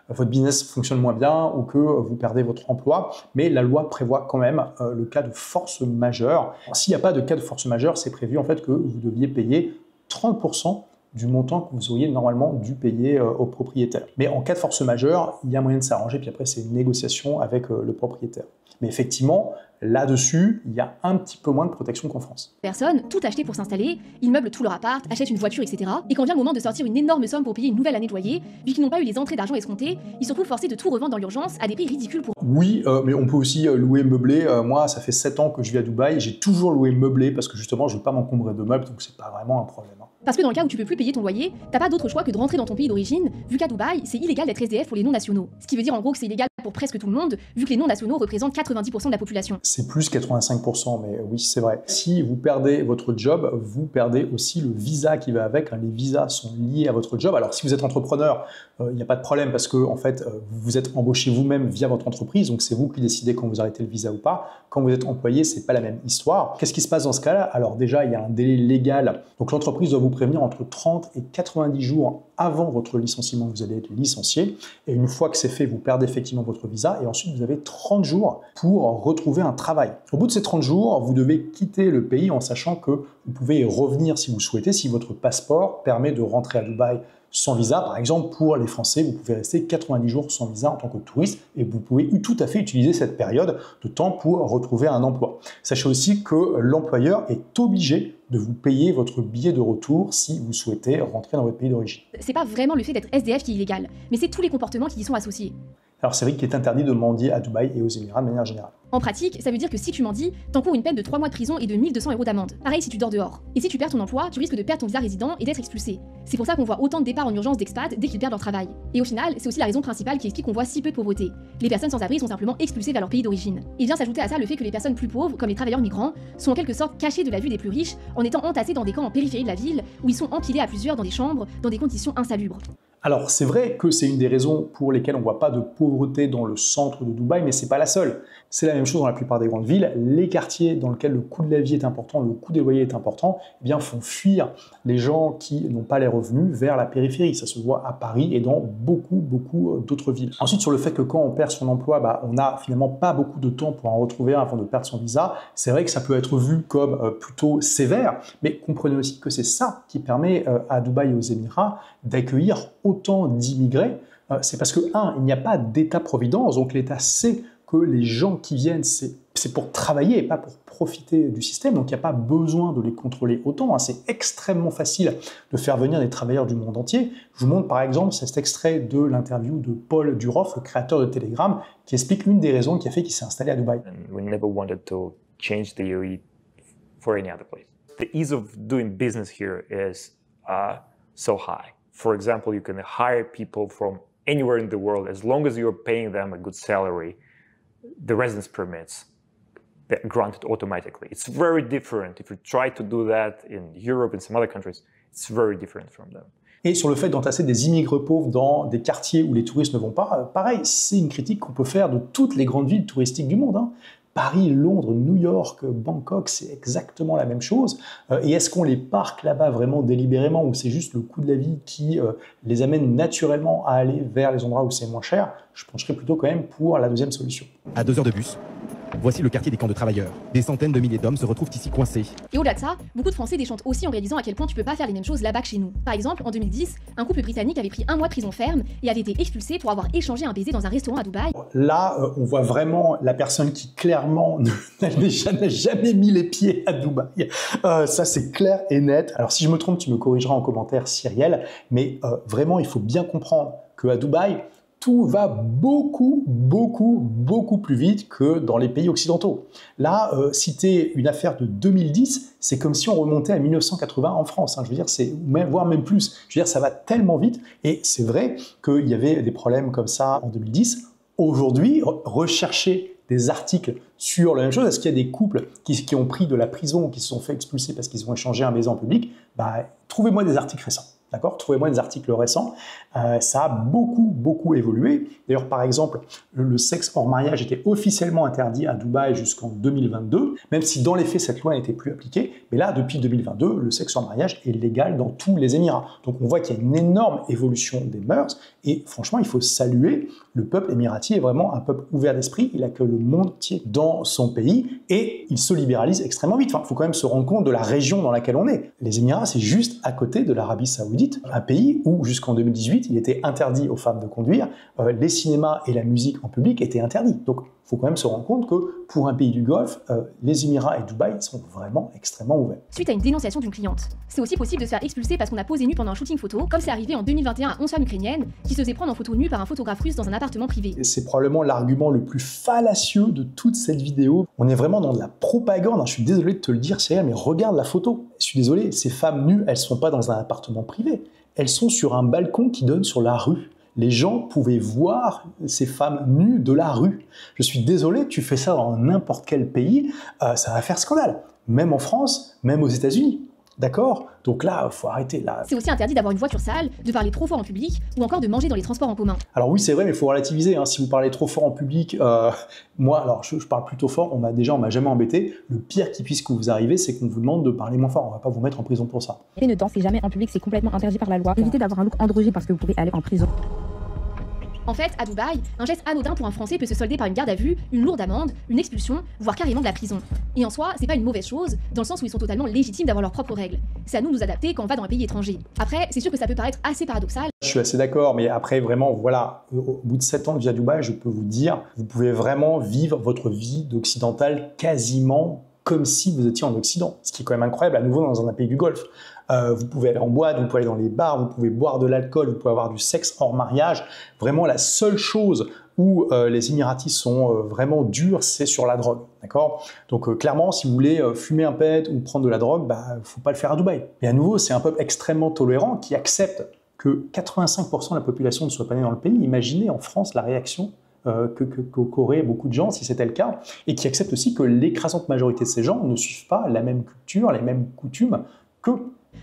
votre business fonctionne moins bien ou que vous perdez votre emploi. Mais la loi prévoit quand même le cas de force majeure. S'il n'y a pas de cas de force majeure, c'est prévu en fait que vous deviez payer 30% du montant que vous auriez normalement dû payer au propriétaire. Mais en cas de force majeure, il y a moyen de s'arranger, puis après c'est une négociation avec le propriétaire. Mais effectivement, là-dessus, il y a un petit peu moins de protection qu'en France. Personnes, tout acheté pour s'installer, ils meublent tout leur appart, achètent une voiture, etc. Et quand vient le moment de sortir une énorme somme pour payer une nouvelle année de loyer, vu qu'ils n'ont pas eu les entrées d'argent escomptées, ils se retrouvent forcés de tout revendre dans l'urgence à des prix ridicules pour eux. Oui, mais on peut aussi louer meublé. Moi, ça fait 7 ans que je vis à Dubaï, j'ai toujours loué meublé parce que justement, je ne veux pas m'encombrer de meubles, donc c'est pas vraiment un problème. Parce que dans le cas où tu peux plus payer ton loyer, t'as pas d'autre choix que de rentrer dans ton pays d'origine, vu qu'à Dubaï, c'est illégal d'être SDF pour les non-nationaux. Ce qui veut dire en gros que c'est illégal pour presque tout le monde, vu que les non-nationaux représentent 90% de la population. C'est plus 85%, mais oui, c'est vrai. Si vous perdez votre job, vous perdez aussi le visa qui va avec. Les visas sont liés à votre job. Alors si vous êtes entrepreneur, il n'y a pas de problème parce que en fait, vous êtes embauché vous-même via votre entreprise, donc c'est vous qui décidez quand vous arrêtez le visa ou pas. Quand vous êtes employé, c'est pas la même histoire. Qu'est-ce qui se passe dans ce cas-là? Alors déjà, il y a un délai légal. Donc l'entreprise doit vous prévenir entre 30 et 90 jours avant votre licenciement, vous allez être licencié. Et une fois que c'est fait, vous perdez effectivement votre visa. Et ensuite, vous avez 30 jours pour retrouver un travail. Au bout de ces 30 jours, vous devez quitter le pays en sachant que vous pouvez y revenir si vous souhaitez, si votre passeport permet de rentrer à Dubaï sans visa. Par exemple, pour les Français, vous pouvez rester 90 jours sans visa en tant que touriste et vous pouvez tout à fait utiliser cette période de temps pour retrouver un emploi. Sachez aussi que l'employeur est obligé de vous payer votre billet de retour si vous souhaitez rentrer dans votre pays d'origine. C'est pas vraiment le fait d'être SDF qui est illégal, mais c'est tous les comportements qui y sont associés. Alors c'est vrai qu'il est interdit de mendier à Dubaï et aux Émirats de manière générale. En pratique, ça veut dire que si tu mendies, t'encours une peine de 3 mois de prison et de 1 200 € d'amende. Pareil si tu dors dehors. Et si tu perds ton emploi, tu risques de perdre ton visa résident et d'être expulsé. C'est pour ça qu'on voit autant de départs en urgence d'expats dès qu'ils perdent leur travail. Et au final, c'est aussi la raison principale qui explique qu'on voit si peu de pauvreté. Les personnes sans abri sont simplement expulsées vers leur pays d'origine. Et vient s'ajouter à ça le fait que les personnes plus pauvres, comme les travailleurs migrants, sont en quelque sorte cachées de la vue des plus riches en étant entassés dans des camps en périphérie de la ville où ils sont empilés à plusieurs dans des chambres, dans des conditions insalubres. Alors c'est vrai que c'est une des raisons pour lesquelles on ne voit pas de pauvreté dans le centre de Dubaï, mais c'est pas la seule. C'est la même chose dans la plupart des grandes villes. Les quartiers dans lesquels le coût de la vie est important, le coût des loyers est important, eh bien font fuir les gens qui n'ont pas les revenus vers la périphérie. Ça se voit à Paris et dans beaucoup d'autres villes. Ensuite, sur le fait que quand on perd son emploi, on n'a finalement pas beaucoup de temps pour en retrouver un avant de perdre son visa, c'est vrai que ça peut être vu comme plutôt sévère, mais comprenez aussi que c'est ça qui permet à Dubaï et aux Émirats d'accueillir autant d'immigrés. C'est parce que, il n'y a pas d'État-providence, donc l'État sait que les gens qui viennent, c'est pour travailler et pas pour profiter du système, donc il n'y a pas besoin de les contrôler autant. C'est extrêmement facile de faire venir des travailleurs du monde entier. Je vous montre par exemple cet extrait de l'interview de Paul Duroff, le créateur de Telegram, qui explique l'une des raisons qui a fait qu'il s'est installé à Dubaï. We never wanted to change the UAE for any other place. The ease of doing business here is so high. For example, you can hire people from anywhere in the world as long as you're paying them a good salary. The residence permits, they're granted automatically. It's very different. If you try to do that in Europe and some other countries, it's very different from them. Et sur le fait d'entasser des immigrés pauvres dans des quartiers où les touristes ne vont pas, pareil, c'est une critique qu'on peut faire de toutes les grandes villes touristiques du monde. Paris, Londres, New York, Bangkok, c'est exactement la même chose. Et est-ce qu'on les parque là-bas vraiment délibérément ou c'est juste le coût de la vie qui les amène naturellement à aller vers les endroits où c'est moins cher? Je pencherais plutôt quand même pour la deuxième solution. À 2 heures de bus, voici le quartier des camps de travailleurs. Des centaines de milliers d'hommes se retrouvent ici coincés. Et au-delà de ça, beaucoup de Français déchantent aussi en réalisant à quel point tu peux pas faire les mêmes choses là-bas que chez nous. Par exemple, en 2010, un couple britannique avait pris 1 mois de prison ferme et avait été expulsé pour avoir échangé un baiser dans un restaurant à Dubaï. Là, on voit vraiment la personne qui clairement n'a jamais mis les pieds à Dubaï. Ça, c'est clair et net. Alors si je me trompe, tu me corrigeras en commentaire, Cyrielle, mais vraiment, il faut bien comprendre qu'à Dubaï, tout va beaucoup plus vite que dans les pays occidentaux. Là, citer une affaire de 2010, c'est comme si on remontait à 1980 en France. Je veux dire, voire même plus. Je veux dire, ça va tellement vite. Et c'est vrai qu'il y avait des problèmes comme ça en 2010. Aujourd'hui, rechercher des articles sur la même chose, est-ce qu'il y a des couples qui ont pris de la prison, qui se sont fait expulser parce qu'ils ont échangé un baiser en public? Trouvez-moi des articles récents. D'accord? Trouvez-moi des articles récents. Ça a beaucoup évolué. D'ailleurs, par exemple, le sexe hors mariage était officiellement interdit à Dubaï jusqu'en 2022, même si dans les faits, cette loi n'était plus appliquée. Mais là, depuis 2022, le sexe hors mariage est légal dans tous les Émirats. Donc on voit qu'il y a une énorme évolution des mœurs. Et franchement, il faut saluer le peuple émirati est vraiment un peuple ouvert d'esprit. Il accueille le monde entier dans son pays et il se libéralise extrêmement vite. Enfin, il faut quand même se rendre compte de la région dans laquelle on est. Les Émirats, c'est juste à côté de l'Arabie Saoudite, un pays où jusqu'en 2018, il était interdit aux femmes de conduire, les cinémas et la musique en public étaient interdits. Donc, il faut quand même se rendre compte que pour un pays du Golfe, les Émirats et Dubaï sont vraiment extrêmement ouverts. Suite à une dénonciation d'une cliente, c'est aussi possible de se faire expulser parce qu'on a posé nu pendant un shooting photo, comme c'est arrivé en 2021 à 11 femmes ukrainiennes qui se faisaient prendre en photo nue par un photographe russe dans un appartement privé. C'est probablement l'argument le plus fallacieux de toute cette vidéo. On est vraiment dans de la propagande. Je suis désolé de te le dire, Cyril, mais regarde la photo. Je suis désolé, ces femmes nues, elles ne sont pas dans un appartement privé. Elles sont sur un balcon qui donne sur la rue. Les gens pouvaient voir ces femmes nues de la rue. Je suis désolé, tu fais ça dans n'importe quel pays, ça va faire scandale. Même en France, même aux États-Unis. D'accord? Donc là, il faut arrêter. Là. C'est aussi interdit d'avoir une voiture sale, de parler trop fort en public ou encore de manger dans les transports en commun. Alors oui, c'est vrai, mais il faut relativiser. Si vous parlez trop fort en public, moi, alors je parle plutôt fort, on m'a jamais embêté. Le pire qui puisse vous arriver, c'est qu'on vous demande de parler moins fort. On ne va pas vous mettre en prison pour ça. Et ne dansez jamais en public, c'est complètement interdit par la loi. Évitez d'avoir un look androgyne parce que vous pouvez aller en prison. En fait, à Dubaï, un geste anodin pour un Français peut se solder par une garde à vue, une lourde amende, une expulsion, voire carrément de la prison. Et en soi, c'est pas une mauvaise chose, dans le sens où ils sont totalement légitimes d'avoir leurs propres règles. C'est à nous de nous adapter quand on va dans un pays étranger. Après, c'est sûr que ça peut paraître assez paradoxal. Je suis assez d'accord, mais après, vraiment, voilà, au bout de 7 ans de vie à Dubaï, je peux vous dire, vous pouvez vraiment vivre votre vie d'occidental quasiment comme si vous étiez en Occident. Ce qui est quand même incroyable, à nouveau, dans un pays du Golfe. Vous pouvez aller en boîte, vous pouvez aller dans les bars, vous pouvez boire de l'alcool, vous pouvez avoir du sexe hors mariage. Vraiment, la seule chose où les Émiratis sont vraiment durs, c'est sur la drogue. D'accord? Donc clairement, si vous voulez fumer un pet ou prendre de la drogue, faut pas le faire à Dubaï. Et à nouveau, c'est un peuple extrêmement tolérant qui accepte que 85% de la population ne soit pas née dans le pays. Imaginez en France la réaction qu'auraient beaucoup de gens si c'était le cas, et qui accepte aussi que l'écrasante majorité de ces gens ne suivent pas la même culture, les mêmes coutumes que...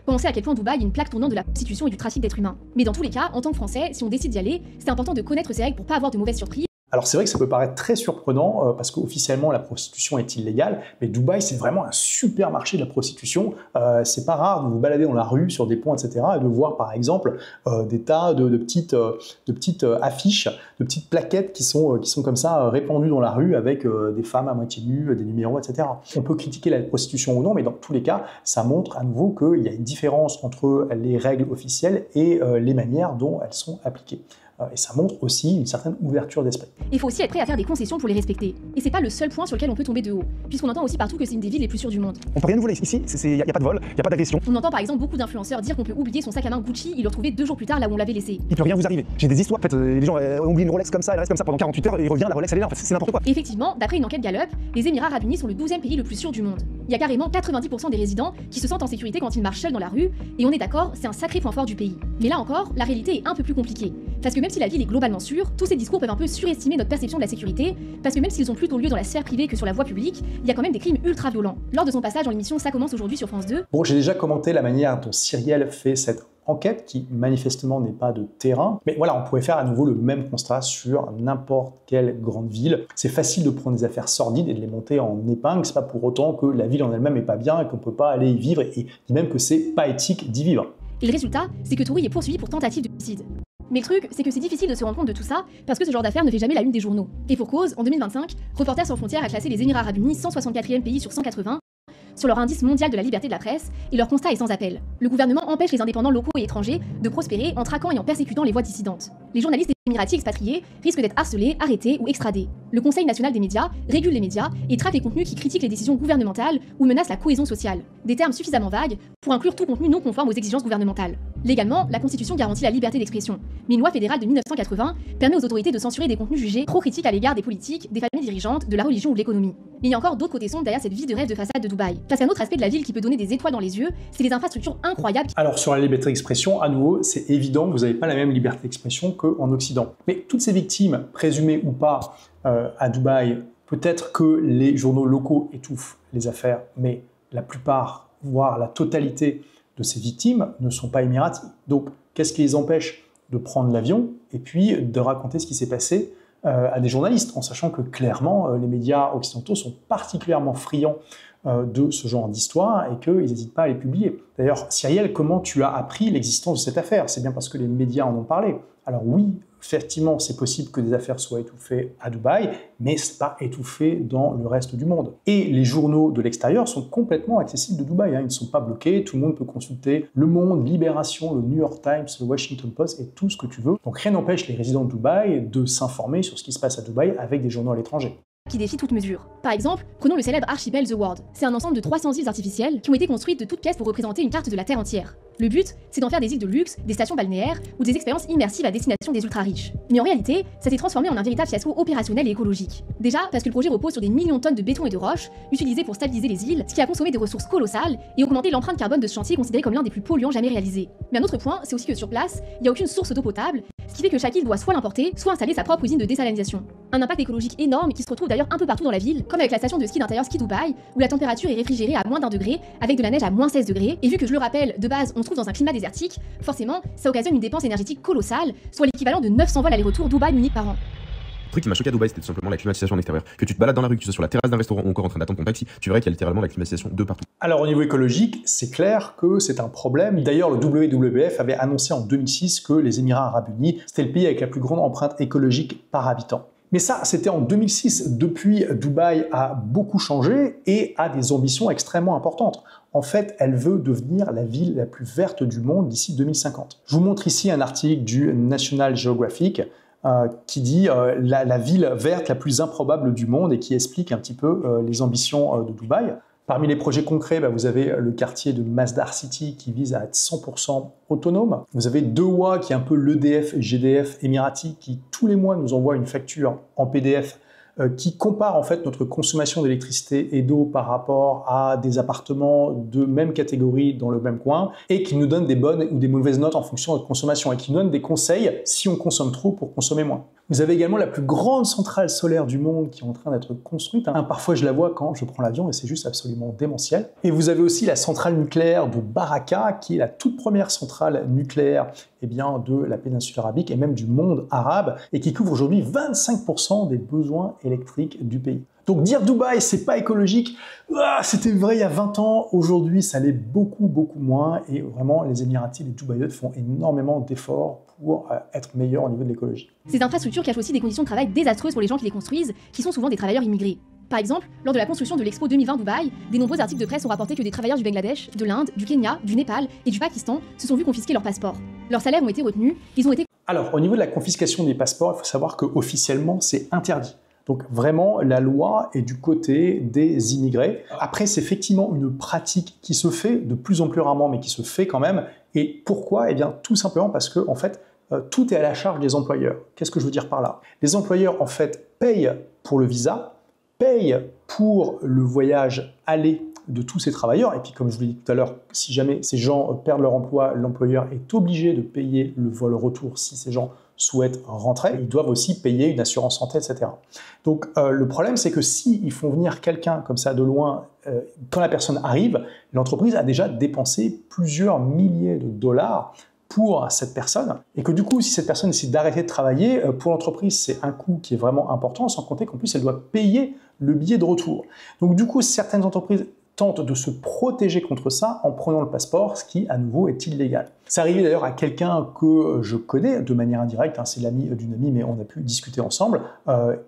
On sait à quel point Dubaï est une plaque tournante de la prostitution et du trafic d'êtres humains. Mais dans tous les cas, en tant que Français, si on décide d'y aller, c'est important de connaître ces règles pour pas avoir de mauvaises surprises. Alors c'est vrai que ça peut paraître très surprenant parce qu'officiellement la prostitution est illégale, mais Dubaï c'est vraiment un super marché de la prostitution. C'est pas rare de vous balader dans la rue, sur des ponts, etc. et de voir par exemple des tas de petites affiches, de petites plaquettes qui sont comme ça répandues dans la rue avec des femmes à moitié nues, des numéros, etc. On peut critiquer la prostitution ou non, mais dans tous les cas, ça montre à nouveau qu'il y a une différence entre les règles officielles et les manières dont elles sont appliquées. Et ça montre aussi une certaine ouverture d'esprit. Il faut aussi être prêt à faire des concessions pour les respecter. Et c'est pas le seul point sur lequel on peut tomber de haut, puisqu'on entend aussi partout que c'est une des villes les plus sûres du monde. On peut rien nous voler ici, il n'y a pas de vol, il n'y a pas d'agression. On entend par exemple beaucoup d'influenceurs dire qu'on peut oublier son sac à main Gucci et le retrouver 2 jours plus tard là où on l'avait laissé. Il peut rien vous arriver. J'ai des histoires, en fait, les gens ont oublié une Rolex comme ça, elle reste comme ça pendant 48 heures et il revient, la Rolex elle est là, en fait, c'est n'importe quoi. Et effectivement, d'après une enquête Gallup, les Émirats Arabes Unis sont le 12e pays le plus sûr du monde. Il y a carrément 90% des résidents qui se sentent en sécurité quand ils marchent seuls dans la rue, et on est d'accord, c'est un sacré point fort du pays. Mais là encore, la réalité est un peu plus compliquée. Parce que même si la ville est globalement sûre, tous ces discours peuvent un peu surestimer notre perception de la sécurité, parce que même s'ils ont plutôt lieu dans la sphère privée que sur la voie publique, il y a quand même des crimes ultra violents. Lors de son passage dans l'émission Ça commence aujourd'hui sur France 2. Bon, j'ai déjà commenté la manière dont Cyrielle fait cette enquête, qui manifestement n'est pas de terrain, mais voilà, on pourrait faire à nouveau le même constat sur n'importe quelle grande ville. C'est facile de prendre des affaires sordides et de les monter en épingle, c'est pas pour autant que la ville en elle-même est pas bien et qu'on peut pas aller y vivre, et même que c'est pas éthique d'y vivre. Et le résultat, c'est que Toury est poursuivi pour tentative de suicide. Mais le truc, c'est que c'est difficile de se rendre compte de tout ça parce que ce genre d'affaire ne fait jamais la une des journaux. Et pour cause, en 2025, Reporters sans frontières a classé les Émirats Arabes Unis 164e pays sur 180 sur leur indice mondial de la liberté de la presse, et leur constat est sans appel. Le gouvernement empêche les indépendants locaux et étrangers de prospérer en traquant et en persécutant les voix dissidentes. Les journalistes émiratis expatriés risquent d'être harcelés, arrêtés ou extradés. Le Conseil national des médias régule les médias et traque les contenus qui critiquent les décisions gouvernementales ou menacent la cohésion sociale. Des termes suffisamment vagues pour inclure tout contenu non conforme aux exigences gouvernementales. Légalement, la Constitution garantit la liberté d'expression, mais une loi fédérale de 1980 permet aux autorités de censurer des contenus jugés trop critiques à l'égard des politiques, des familles dirigeantes, de la religion ou de l'économie. Mais il y a encore d'autres côtés sombres derrière cette vie de rêve de façade de Dubaï. Parce qu'un autre aspect de la ville qui peut donner des étoiles dans les yeux, c'est les infrastructures incroyables. Alors sur la liberté d'expression, à nouveau, c'est évident que vous n'avez pas la même liberté d'expression qu'en Occident. Mais toutes ces victimes, présumées ou pas, à Dubaï, peut-être que les journaux locaux étouffent les affaires, mais la plupart, voire la totalité de ces victimes ne sont pas émiratis. Donc, qu'est-ce qui les empêche de prendre l'avion et puis de raconter ce qui s'est passé à des journalistes, en sachant que clairement, les médias occidentaux sont particulièrement friands de ce genre d'histoire et qu'ils n'hésitent pas à les publier. D'ailleurs, Cyrielle, comment tu as appris l'existence de cette affaire? C'est bien parce que les médias en ont parlé. Alors oui, effectivement, c'est possible que des affaires soient étouffées à Dubaï, mais ce n'est pas étouffé dans le reste du monde. Et les journaux de l'extérieur sont complètement accessibles de Dubaï, hein. Ils ne sont pas bloqués, tout le monde peut consulter Le Monde, Libération, le New York Times, le Washington Post et tout ce que tu veux. Donc rien n'empêche les résidents de Dubaï de s'informer sur ce qui se passe à Dubaï avec des journaux à l'étranger. Qui défie toute mesure. Par exemple, prenons le célèbre archipel The World. C'est un ensemble de 300 îles artificielles qui ont été construites de toutes pièces pour représenter une carte de la Terre entière. Le but, c'est d'en faire des îles de luxe, des stations balnéaires ou des expériences immersives à destination des ultra-riches. Mais en réalité, ça s'est transformé en un véritable fiasco opérationnel et écologique. Déjà, parce que le projet repose sur des millions de tonnes de béton et de roches, utilisées pour stabiliser les îles, ce qui a consommé des ressources colossales et augmenté l'empreinte carbone de ce chantier considéré comme l'un des plus polluants jamais réalisés. Mais un autre point, c'est aussi que sur place, il n'y a aucune source d'eau potable, ce qui fait que chaque île doit soit l'importer, soit installer sa propre usine de désalinisation. Un impact écologique énorme qui se retrouve d'ailleurs un peu partout dans la ville, comme avec la station de ski d'intérieur Ski Dubaï, où la température est réfrigérée à moins d'1 degré, avec de la neige à moins 16 degrés, et vu que je le rappelle, de base on se trouve dans un climat désertique, forcément ça occasionne une dépense énergétique colossale, soit l'équivalent de 900 vols aller-retour Dubaï-Munich par an. Le truc qui m'a choqué à Dubaï, c'était tout simplement la climatisation en extérieur. Que tu te balades dans la rue, que tu sois sur la terrasse d'un restaurant ou encore en train d'attendre ton taxi, tu verrais qu'il y a littéralement la climatisation de partout. Alors au niveau écologique, c'est clair que c'est un problème. D'ailleurs, le WWF avait annoncé en 2006 que les Émirats Arabes Unis, c'était le pays avec la plus grande empreinte écologique par habitant. Mais ça, c'était en 2006. Depuis, Dubaï a beaucoup changé et a des ambitions extrêmement importantes. En fait, elle veut devenir la ville la plus verte du monde d'ici 2050. Je vous montre ici un article du National Geographic qui dit la ville verte la plus improbable du monde et qui explique un petit peu les ambitions de Dubaï. Parmi les projets concrets, vous avez le quartier de Masdar City qui vise à être 100% autonome. Vous avez Doha qui est un peu l'EDF et GDF émirati qui tous les mois nous envoie une facture en PDF qui compare en fait notre consommation d'électricité et d'eau par rapport à des appartements de même catégorie dans le même coin et qui nous donne des bonnes ou des mauvaises notes en fonction de notre consommation et qui nous donne des conseils si on consomme trop pour consommer moins. Vous avez également la plus grande centrale solaire du monde qui est en train d'être construite. Parfois je la vois quand je prends l'avion et c'est juste absolument démentiel. Et vous avez aussi la centrale nucléaire de Baraka qui est la toute première centrale nucléaire de la péninsule arabique et même du monde arabe et qui couvre aujourd'hui 25% des besoins électriques du pays. Donc dire Dubaï, c'est pas écologique, c'était vrai il y a 20 ans, aujourd'hui ça l'est beaucoup moins et vraiment les Émiratis, les Dubaïotes font énormément d'efforts pour être meilleurs au niveau de l'écologie. Ces infrastructures cachent aussi des conditions de travail désastreuses pour les gens qui les construisent, qui sont souvent des travailleurs immigrés. Par exemple, lors de la construction de l'Expo 2020 Dubaï, des nombreux articles de presse ont rapporté que des travailleurs du Bangladesh, de l'Inde, du Kenya, du Népal et du Pakistan se sont vus confisquer leurs passeports. Leurs salaires ont été retenus, ils ont été... Alors, au niveau de la confiscation des passeports, il faut savoir qu'officiellement, c'est interdit. Donc vraiment, la loi est du côté des immigrés. Après, c'est effectivement une pratique qui se fait de plus en plus rarement, mais qui se fait quand même. Et pourquoi? Eh bien, tout simplement parce que, en fait, tout est à la charge des employeurs. Qu'est-ce que je veux dire par là? Les employeurs, en fait, payent pour le visa, payent pour le voyage aller de tous ces travailleurs. Et puis, comme je vous l'ai dit tout à l'heure, si jamais ces gens perdent leur emploi, l'employeur est obligé de payer le vol retour si ces gens souhaitent rentrer. Ils doivent aussi payer une assurance santé, etc. Donc, le problème, c'est que s'ils font venir quelqu'un comme ça de loin, quand la personne arrive, l'entreprise a déjà dépensé plusieurs milliers de dollars pour cette personne, et que du coup, si cette personne décide d'arrêter de travailler, pour l'entreprise, c'est un coût qui est vraiment important, sans compter qu'en plus, elle doit payer le billet de retour. Donc du coup, certaines entreprises tentent de se protéger contre ça en prenant le passeport, ce qui, à nouveau, est illégal. C'est arrivé d'ailleurs à quelqu'un que je connais de manière indirecte, c'est l'ami d'une amie, mais on a pu discuter ensemble.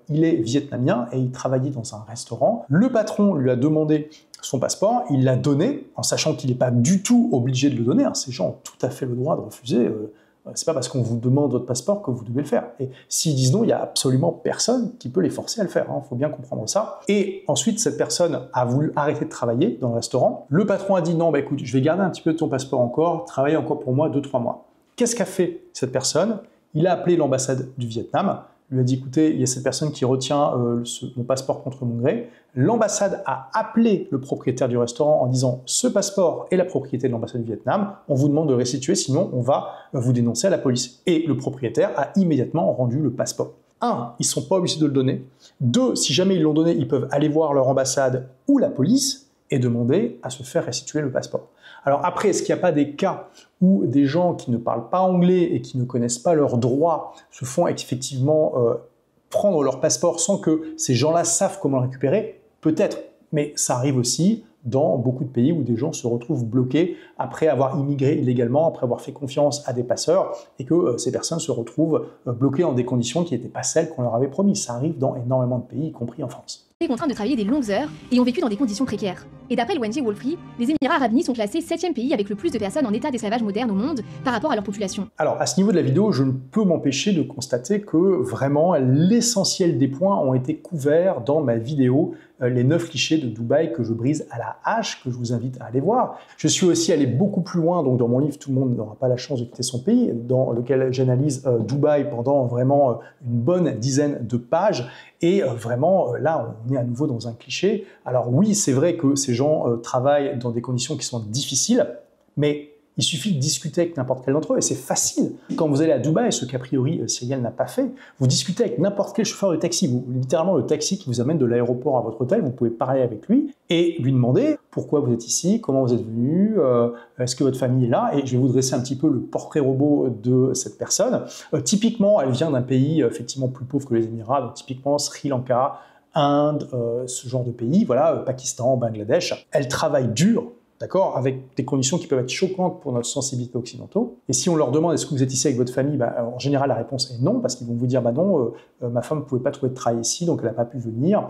Il est vietnamien et il travaillait dans un restaurant. Le patron lui a demandé son passeport, il l'a donné, en sachant qu'il n'est pas du tout obligé de le donner. Ces gens ont tout à fait le droit de refuser. C'est pas parce qu'on vous demande votre passeport que vous devez le faire. Et s'ils disent non, il n'y a absolument personne qui peut les forcer à le faire. Il faut bien comprendre ça. Et ensuite, cette personne a voulu arrêter de travailler dans le restaurant. Le patron a dit non, bah, écoute, je vais garder un petit peu de ton passeport encore, travailler encore pour moi 2-3 mois. Qu'est-ce qu'a fait cette personne? Il a appelé l'ambassade du Vietnam. Il lui a dit, écoutez, il y a cette personne qui retient mon passeport contre mon gré. L'ambassade a appelé le propriétaire du restaurant en disant, ce passeport est la propriété de l'ambassade du Vietnam, on vous demande de le restituer, sinon on va vous dénoncer à la police. Et le propriétaire a immédiatement rendu le passeport. 1, ils ne sont pas obligés de le donner. 2, si jamais ils l'ont donné, ils peuvent aller voir leur ambassade ou la police et demander à se faire restituer le passeport. Alors après, est-ce qu'il n'y a pas des cas où des gens qui ne parlent pas anglais et qui ne connaissent pas leurs droits se font effectivement prendre leur passeport sans que ces gens-là savent comment le récupérer? Peut-être, mais ça arrive aussi dans beaucoup de pays où des gens se retrouvent bloqués après avoir immigré illégalement, après avoir fait confiance à des passeurs, et que ces personnes se retrouvent bloquées dans des conditions qui n'étaient pas celles qu'on leur avait promis. Ça arrive dans énormément de pays, y compris en France. Contraints de travailler des longues heures et ont vécu dans des conditions précaires. Et d'après l'ONG Wolfree, les Émirats Arabes Unis sont classés 7e pays avec le plus de personnes en état d'esclavage moderne au monde par rapport à leur population. Alors à ce niveau de la vidéo, je ne peux m'empêcher de constater que vraiment l'essentiel des points ont été couverts dans ma vidéo, les 9 clichés de Dubaï que je brise à la hache, que je vous invite à aller voir. Je suis aussi allé beaucoup plus loin, donc dans mon livre, tout le monde n'aura pas la chance de quitter son pays, dans lequel j'analyse Dubaï pendant vraiment une bonne dizaine de pages. Et vraiment, là, on est à nouveau dans un cliché. Alors oui, c'est vrai que ces gens travaillent dans des conditions qui sont difficiles, mais il suffit de discuter avec n'importe quel d'entre eux, et c'est facile. Quand vous allez à Dubaï, ce qu'a priori Cyrielle n'a pas fait, vous discutez avec n'importe quel chauffeur de taxi, littéralement le taxi qui vous amène de l'aéroport à votre hôtel, vous pouvez parler avec lui et lui demander pourquoi vous êtes ici, comment vous êtes venu, est-ce que votre famille est là, et je vais vous dresser un petit peu le portrait robot de cette personne. Typiquement, elle vient d'un pays effectivement plus pauvre que les Émirats, donc typiquement Sri Lanka, Inde, ce genre de pays, voilà, Pakistan, Bangladesh. Elle travaille dur, d'accord, avec des conditions qui peuvent être choquantes pour notre sensibilité occidentaux. Et si on leur demande est-ce que vous êtes ici avec votre famille, en général la réponse est non, parce qu'ils vont vous dire non, ma femme ne pouvait pas trouver de travail ici, donc elle n'a pas pu venir.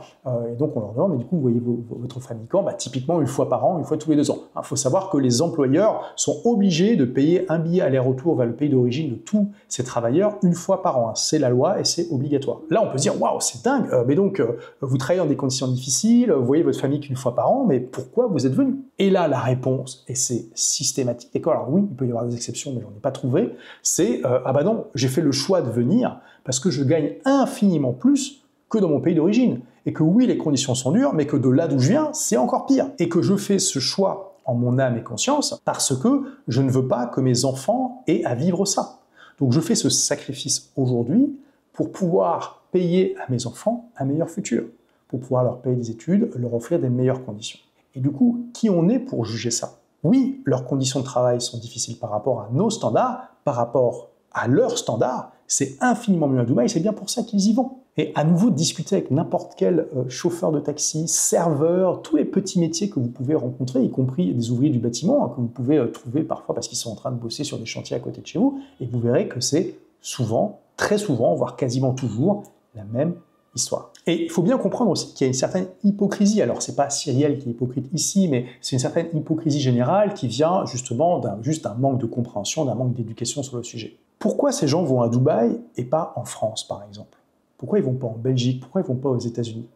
Et donc on leur demande, mais du coup vous voyez votre famille quand? Typiquement une fois par an, une fois tous les 2 ans. Il faut savoir que les employeurs sont obligés de payer un billet aller-retour vers le pays d'origine de tous ces travailleurs une fois par an. C'est la loi et c'est obligatoire. Là on peut se dire waouh, c'est dingue, mais donc vous travaillez dans des conditions difficiles, vous voyez votre famille qu'une fois par an, mais pourquoi vous êtes venu? Et là la réponse, et c'est systématique, d'accord, alors oui, il peut y avoir des exceptions, mais j'en ai pas trouvé, c'est ah bah non, j'ai fait le choix de venir parce que je gagne infiniment plus que dans mon pays d'origine. Et que oui, les conditions sont dures, mais que de là d'où je viens, c'est encore pire. Et que je fais ce choix en mon âme et conscience parce que je ne veux pas que mes enfants aient à vivre ça. Donc je fais ce sacrifice aujourd'hui pour pouvoir payer à mes enfants un meilleur futur, pour pouvoir leur payer des études, leur offrir des meilleures conditions. Et du coup, qui on est pour juger ça? Oui, leurs conditions de travail sont difficiles par rapport à nos standards, par rapport à leurs standards, c'est infiniment mieux à Dubaï, c'est bien pour ça qu'ils y vont. Et à nouveau, discuter avec n'importe quel chauffeur de taxi, serveur, tous les petits métiers que vous pouvez rencontrer, y compris des ouvriers du bâtiment, que vous pouvez trouver parfois parce qu'ils sont en train de bosser sur des chantiers à côté de chez vous, et vous verrez que c'est souvent, très souvent, voire quasiment toujours, la même histoire. Et il faut bien comprendre aussi qu'il y a une certaine hypocrisie. Alors, c'est pas Cyrielle qui est hypocrite ici, mais c'est une certaine hypocrisie générale qui vient justement juste d'un manque de compréhension, d'un manque d'éducation sur le sujet. Pourquoi ces gens vont à Dubaï et pas en France, par exemple? Pourquoi ils vont pas en Belgique? Pourquoi ils vont pas aux États-Unis?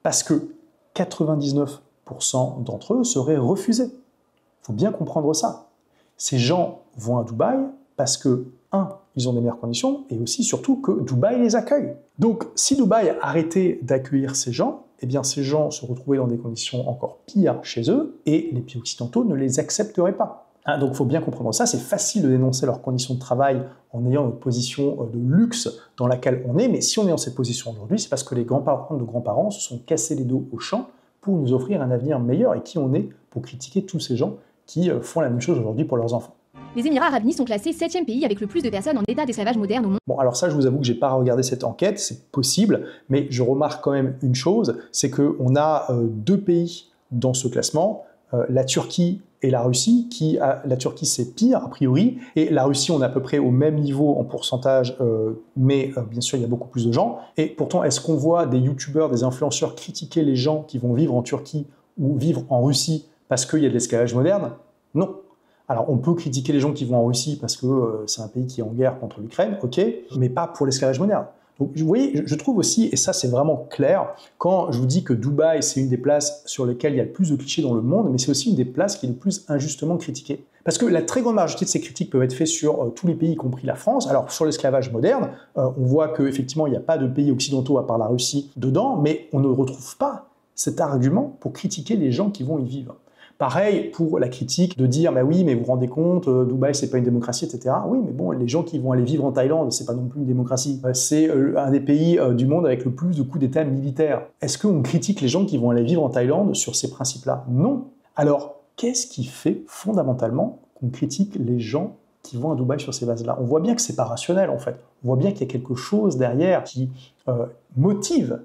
Parce que 99% d'entre eux seraient refusés. Il faut bien comprendre ça. Ces gens vont à Dubaï parce que, ils ont des meilleures conditions, et aussi, surtout, que Dubaï les accueille. Donc, si Dubaï arrêtait d'accueillir ces gens, eh bien, ces gens se retrouvaient dans des conditions encore pires chez eux, et les pays occidentaux ne les accepteraient pas. Donc, il faut bien comprendre ça. C'est facile de dénoncer leurs conditions de travail en ayant une position de luxe dans laquelle on est, mais si on est dans cette position aujourd'hui, c'est parce que les grands-parents de grands-parents se sont cassés les dos au champ pour nous offrir un avenir meilleur, et qui on est pour critiquer tous ces gens qui font la même chose aujourd'hui pour leurs enfants. Les Émirats Arabes Unis sont classés 7e pays avec le plus de personnes en état d'esclavage moderne au monde. Bon, alors ça, je vous avoue que j'ai pas regardé cette enquête, c'est possible, mais je remarque quand même une chose, c'est qu'on a 2 pays dans ce classement, la Turquie et la Russie, la Turquie c'est pire a priori, et la Russie on est à peu près au même niveau en pourcentage, mais bien sûr il y a beaucoup plus de gens, et pourtant est-ce qu'on voit des youtubeurs, des influenceurs critiquer les gens qui vont vivre en Turquie ou vivre en Russie parce qu'il y a de l'esclavage moderne? Non. Alors, on peut critiquer les gens qui vont en Russie parce que c'est un pays qui est en guerre contre l'Ukraine, ok, mais pas pour l'esclavage moderne. Donc, vous voyez, je trouve aussi, et ça c'est vraiment clair, quand je vous dis que Dubaï, c'est une des places sur lesquelles il y a le plus de clichés dans le monde, mais c'est aussi une des places qui est le plus injustement critiquée. Parce que la très grande majorité de ces critiques peuvent être faites sur tous les pays, y compris la France. Alors, sur l'esclavage moderne, on voit qu'effectivement, il n'y a pas de pays occidentaux à part la Russie dedans, mais on ne retrouve pas cet argument pour critiquer les gens qui vont y vivre. Pareil pour la critique de dire bah oui mais vous vous rendez compte Dubaï c'est pas une démocratie etc. Oui mais bon les gens qui vont aller vivre en Thaïlande c'est pas non plus une démocratie. C'est un des pays du monde avec le plus de coups d'état militaires. Est-ce qu'on critique les gens qui vont aller vivre en Thaïlande sur ces principes-là? Non. Alors qu'est-ce qui fait fondamentalement qu'on critique les gens qui vont à Dubaï sur ces bases-là? On voit bien que c'est pas rationnel en fait. On voit bien qu'il y a quelque chose derrière qui motive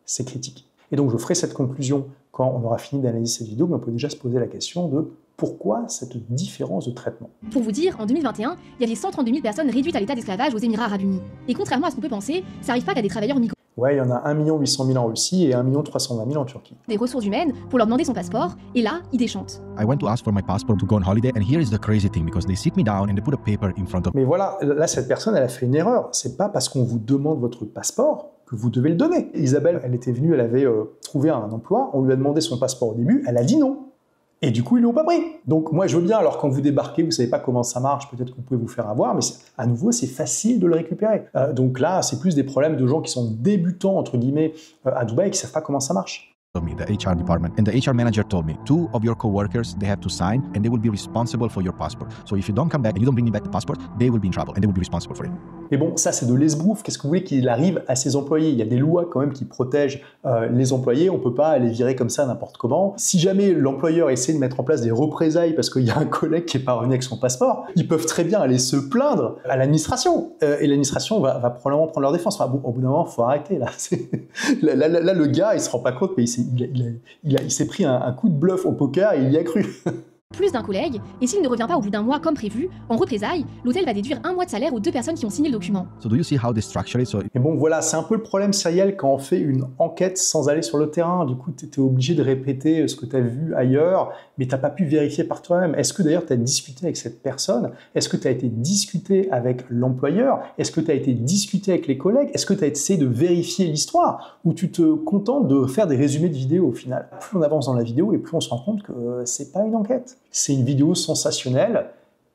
ces critiques. Et donc je ferai cette conclusion quand on aura fini d'analyser cette vidéo, mais on peut déjà se poser la question de pourquoi cette différence de traitement. Pour vous dire, en 2021, il y avait 132 000 personnes réduites à l'état d'esclavage aux Émirats Arabes Unis. Et contrairement à ce qu'on peut penser, ça n'arrive pas qu'à des travailleurs migrants. Ouais, il y en a 1 800 000 en Russie et 1 320 000 en Turquie. Des ressources humaines pour leur demander son passeport, et là, ils déchantent. I went to ask for my passport to go on holiday, and here is the crazy thing, because they sit me down and they put a paper in front of me. Mais voilà, là, cette personne, elle a fait une erreur. C'est pas parce qu'on vous demande votre passeport que vous devez le donner. Isabelle, elle était venue, elle avait trouvé un emploi, on lui a demandé son passeport au début, elle a dit non. Et du coup, ils l'ont pas pris. Donc moi, je veux bien, alors quand vous débarquez, vous savez pas comment ça marche, peut-être que vous pouvez vous faire avoir, mais à nouveau, c'est facile de le récupérer. Donc là, c'est plus des problèmes de gens qui sont débutants, entre guillemets, à Dubaï et qui savent pas comment ça marche. Me, the HR department, and the HR manager told me 2 of your co-workers, they have to sign and they will be responsible for your passport. So if you don't come back and you don't bring me back the passport, they will be in trouble and they will be responsible for it. Mais bon, ça c'est de l'esbrouf. Qu'est-ce que vous voulez qu'il arrive à ses employés? Il y a des lois quand même qui protègent les employés. On peut pas les virer comme ça n'importe comment. Si jamais l'employeur essaie de mettre en place des représailles parce qu'il y a un collègue qui est pas revenu avec son passeport, ils peuvent très bien aller se plaindre à l'administration. Et l'administration va probablement prendre leur défense. Enfin, bon, au bout d'un moment, il faut arrêter. Là, là, le gars, il se rend pas compte, mais il s'est pris un coup de bluff au poker et il y a cru. Plus d'un collègue, et s'il ne revient pas au bout d'un mois comme prévu, en représailles, l'hôtel va déduire 1 mois de salaire aux 2 personnes qui ont signé le document. So do you see how they structure it? So... Et bon voilà, c'est un peu le problème Cyrielle quand on fait une enquête sans aller sur le terrain. Du coup, tu es obligé de répéter ce que tu as vu ailleurs, mais tu n'as pas pu vérifier par toi-même. Est-ce que d'ailleurs tu as discuté avec cette personne? Est-ce que tu as été discuté avec l'employeur? Est-ce que tu as été discuté avec les collègues? Est-ce que tu as essayé de vérifier l'histoire? Ou tu te contentes de faire des résumés de vidéos au final? Plus on avance dans la vidéo et plus on se rend compte que c'est pas une enquête. C'est une vidéo sensationnelle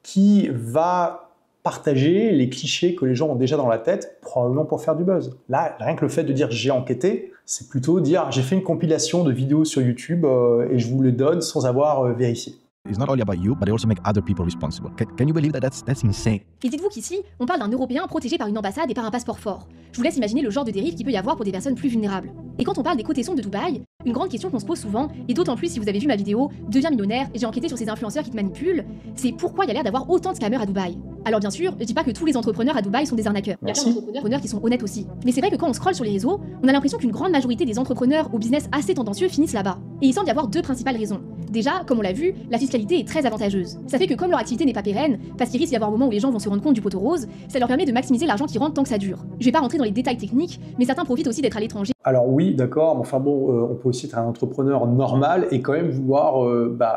qui va partager les clichés que les gens ont déjà dans la tête, probablement pour faire du buzz. Là, rien que le fait de dire j'ai enquêté, c'est plutôt dire j'ai fait une compilation de vidéos sur YouTube et je vous les donne sans avoir vérifié. It's not only about you, but they also make other people responsible. Can you believe that? That's insane. Et dites-vous qu'ici, on parle d'un Européen protégé par une ambassade et par un passeport fort. Je vous laisse imaginer le genre de dérive qu'il peut y avoir pour des personnes plus vulnérables. Et quand on parle des côtés sombres de Dubaï, une grande question qu'on se pose souvent, et d'autant plus si vous avez vu ma vidéo « Deviens millionnaire » et j'ai enquêté sur ces influenceurs qui te manipulent, c'est pourquoi il y a l'air d'avoir autant de scammers à Dubaï. Alors bien sûr, je dis pas que tous les entrepreneurs à Dubaï sont des arnaqueurs. Il y a plein d'entrepreneurs qui sont honnêtes aussi. Mais c'est vrai que quand on scrolle sur les réseaux, on a l'impression qu'une grande majorité des entrepreneurs au business assez tendancieux finissent là-bas. Et il semble y avoir 2 principales raisons. Déjà, comme on l'a vu, la fiscalité est très avantageuse. Ça fait que comme leur activité n'est pas pérenne, parce qu'il risque d'y avoir un moment où les gens vont se rendre compte du poteau rose, ça leur permet de maximiser l'argent qui rentre tant que ça dure. Je vais pas rentrer dans les détails techniques, mais certains profitent aussi d'être à l'étranger. Alors oui, d'accord, mais enfin bon, on peut aussi être un entrepreneur normal et quand même vouloir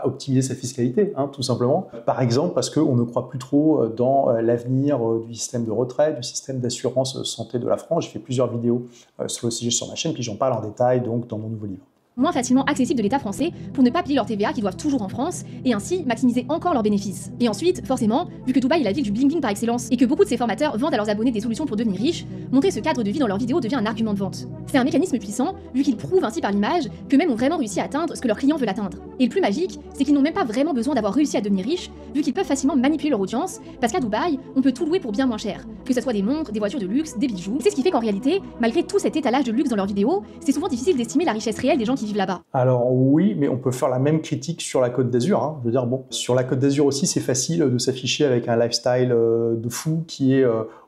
optimiser sa fiscalité, hein, tout simplement. Par exemple, parce qu'on ne croit plus trop dans l'avenir du système de retraite, du système d'assurance santé de la France. J'ai fait plusieurs vidéos sur le sujet sur ma chaîne, puis j'en parle en détail donc dans mon nouveau livre. Moins facilement accessibles de l'État français pour ne pas payer leur TVA qu'ils doivent toujours en France et ainsi maximiser encore leurs bénéfices. Et ensuite, forcément, vu que Dubaï est la ville du bling bling par excellence et que beaucoup de ces formateurs vendent à leurs abonnés des solutions pour devenir riches, montrer ce cadre de vie dans leurs vidéos devient un argument de vente. C'est un mécanisme puissant vu qu'ils prouvent ainsi par l'image qu'eux-mêmes ont vraiment réussi à atteindre ce que leurs clients veulent atteindre. Et le plus magique, c'est qu'ils n'ont même pas vraiment besoin d'avoir réussi à devenir riches vu qu'ils peuvent facilement manipuler leur audience parce qu'à Dubaï, on peut tout louer pour bien moins cher, que ce soit des montres, des voitures de luxe, des bijoux. C'est ce qui fait qu'en réalité, malgré tout cet étalage de luxe dans leurs vidéos, c'est souvent difficile d'estimer la richesse réelle des gens qui vivent là-bas. Alors oui, mais on peut faire la même critique sur la Côte d'Azur. Hein. Je veux dire, bon, sur la Côte d'Azur aussi, c'est facile de s'afficher avec un lifestyle de fou qui est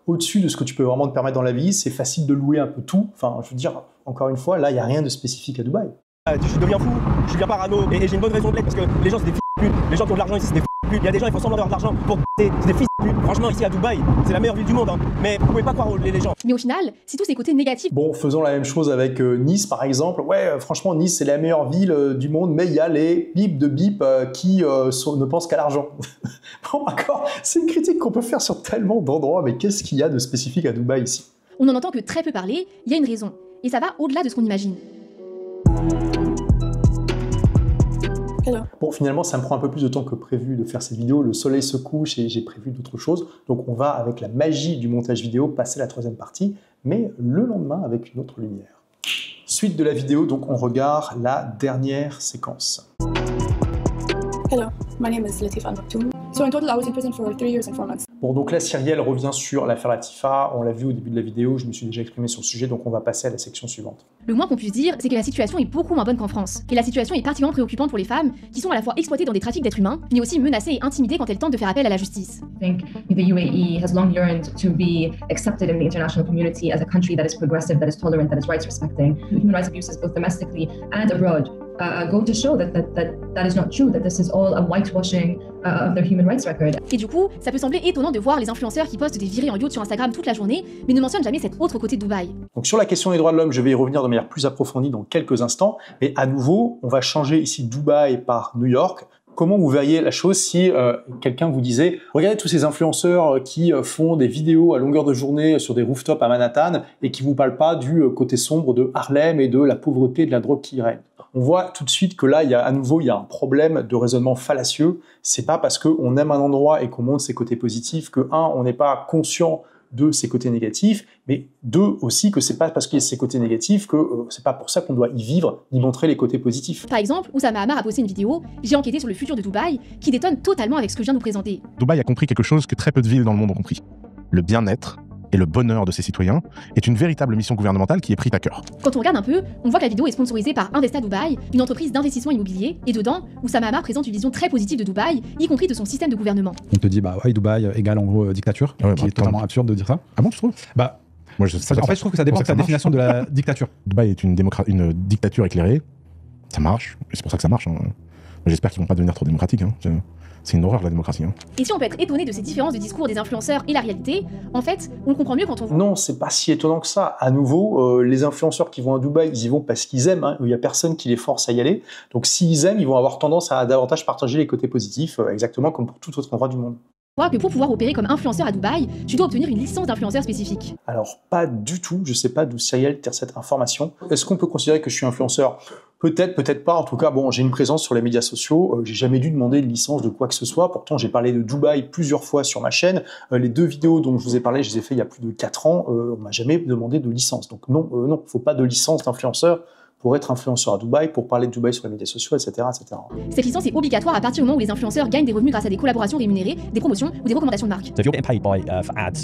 au-dessus de ce que tu peux vraiment te permettre dans la vie. C'est facile de louer un peu tout. Enfin, je veux dire, encore une fois, là, il n'y a rien de spécifique à Dubaï. Je deviens fou, je deviens parano, et j'ai une bonne raison de l'être parce que les gens, c'est des fils de pute. Les gens qui ont de l'argent ici, c'est des fils de pute. Il y a des gens, ils font semblant d'avoir de l'argent pour c'est des fils de pute. Franchement, ici à Dubaï, c'est la meilleure ville du monde, hein. Mais vous pouvez pas croire les gens. Mais au final, c'est tous ces côtés négatifs. Bon, faisons la même chose avec Nice, par exemple. Ouais, franchement, Nice, c'est la meilleure ville du monde, mais il y a les bips de bip qui ne pensent qu'à l'argent. Oh, d'accord, c'est une critique qu'on peut faire sur tellement d'endroits, mais qu'est-ce qu'il y a de spécifique à Dubaï ici? On n'en entend que très peu parler, il y a une raison. Et ça va au-delà de ce qu'on imagine. Bon, finalement, ça me prend un peu plus de temps que prévu de faire cette vidéo. Le soleil se couche et j'ai prévu d'autres choses. Donc, on va, avec la magie du montage vidéo, passer à la troisième partie, mais le lendemain avec une autre lumière. Suite de la vidéo, donc on regarde la dernière séquence. Hello, my name is Latif Al-Maktoum. So in total, I was in prison for 3 years and 4 months. Bon, donc là, Cyrielle revient sur l'affaire Latifa. On l'a vu au début de la vidéo, je me suis déjà exprimé sur le sujet, donc on va passer à la section suivante. Le moins qu'on puisse dire, c'est que la situation est beaucoup moins bonne qu'en France. Et la situation est particulièrement préoccupante pour les femmes, qui sont à la fois exploitées dans des trafics d'êtres humains, mais aussi menacées et intimidées quand elles tentent de faire appel à la justice. I think the UAE has long yearned to be accepted in the international community as a country that is progressive, that is tolerant, that is rights respecting. Human rights abuses both domestically and abroad go to show that is not true, that this is all a whitewashing of their human rights record. Et du coup, ça peut sembler étonnant de voir les influenceurs qui postent des virées en yacht sur Instagram toute la journée, mais ne mentionnent jamais cet autre côté de Dubaï. Donc sur la question des droits de l'homme, je vais y revenir de manière plus approfondie dans quelques instants, mais à nouveau, on va changer ici Dubaï par New York. Comment vous verriez la chose si quelqu'un vous disait « Regardez tous ces influenceurs qui font des vidéos à longueur de journée sur des rooftops à Manhattan et qui vous parlent pas du côté sombre de Harlem et de la pauvreté et de la drogue qui y règne ». On voit tout de suite que là, il y a un problème de raisonnement fallacieux. C'est pas parce qu'on aime un endroit et qu'on montre ses côtés positifs que, on n'est pas conscient de ses côtés négatifs, mais deux, aussi que c'est pas parce qu'il y a ses côtés négatifs que c'est pas pour ça qu'on doit y vivre, ni montrer les côtés positifs. Par exemple, Oussama Hamar a posté une vidéo « J'ai enquêté sur le futur de Dubaï » qui détonne totalement avec ce que je viens de vous présenter. Dubaï a compris quelque chose que très peu de villes dans le monde ont compris. Le bien-être et le bonheur de ses citoyens est une véritable mission gouvernementale qui est prise à cœur. Quand on regarde un peu, on voit que la vidéo est sponsorisée par Investa Dubaï, une entreprise d'investissement immobilier, et dedans, Oussama Hamar présente une vision très positive de Dubaï, y compris de son système de gouvernement. On te dit, bah ouais, Dubaï égale en gros dictature, qui est totalement absurde de dire ça. Ah bon, tu trouves? Bah, moi, en fait, je trouve que ça dépend de ta définition de la dictature. Dubaï est une dictature éclairée, ça marche, et c'est pour ça que ça marche. J'espère qu'ils vont pas devenir trop démocratiques. C'est une horreur la démocratie. Et si on peut être étonné de ces différences de discours des influenceurs et la réalité, en fait, on le comprend mieux quand on... Non, c'est pas si étonnant que ça. À nouveau, les influenceurs qui vont à Dubaï, ils y vont parce qu'ils aiment. Il y a personne qui les force à y aller. Donc s'ils aiment, ils vont avoir tendance à davantage partager les côtés positifs, exactement comme pour tout autre endroit du monde. Que pour pouvoir opérer comme influenceur à Dubaï, tu dois obtenir une licence d'influenceur spécifique. Alors, pas du tout. Je sais pas d'où Cyrielle tire cette information. Est-ce qu'on peut considérer que je suis influenceur? Peut-être, peut-être pas. En tout cas, bon, j'ai une présence sur les médias sociaux. J'ai jamais dû demander une licence de quoi que ce soit. Pourtant, j'ai parlé de Dubaï plusieurs fois sur ma chaîne. Les 2 vidéos dont je vous ai parlé, je les ai fait il y a plus de 4 ans. On m'a jamais demandé de licence. Donc non, non, faut pas de licence d'influenceur pour être influenceur à Dubaï, pour parler de Dubaï sur les médias sociaux, etc., etc. Cette licence est obligatoire à partir du moment où les influenceurs gagnent des revenus grâce à des collaborations rémunérées, des promotions ou des recommandations de marque.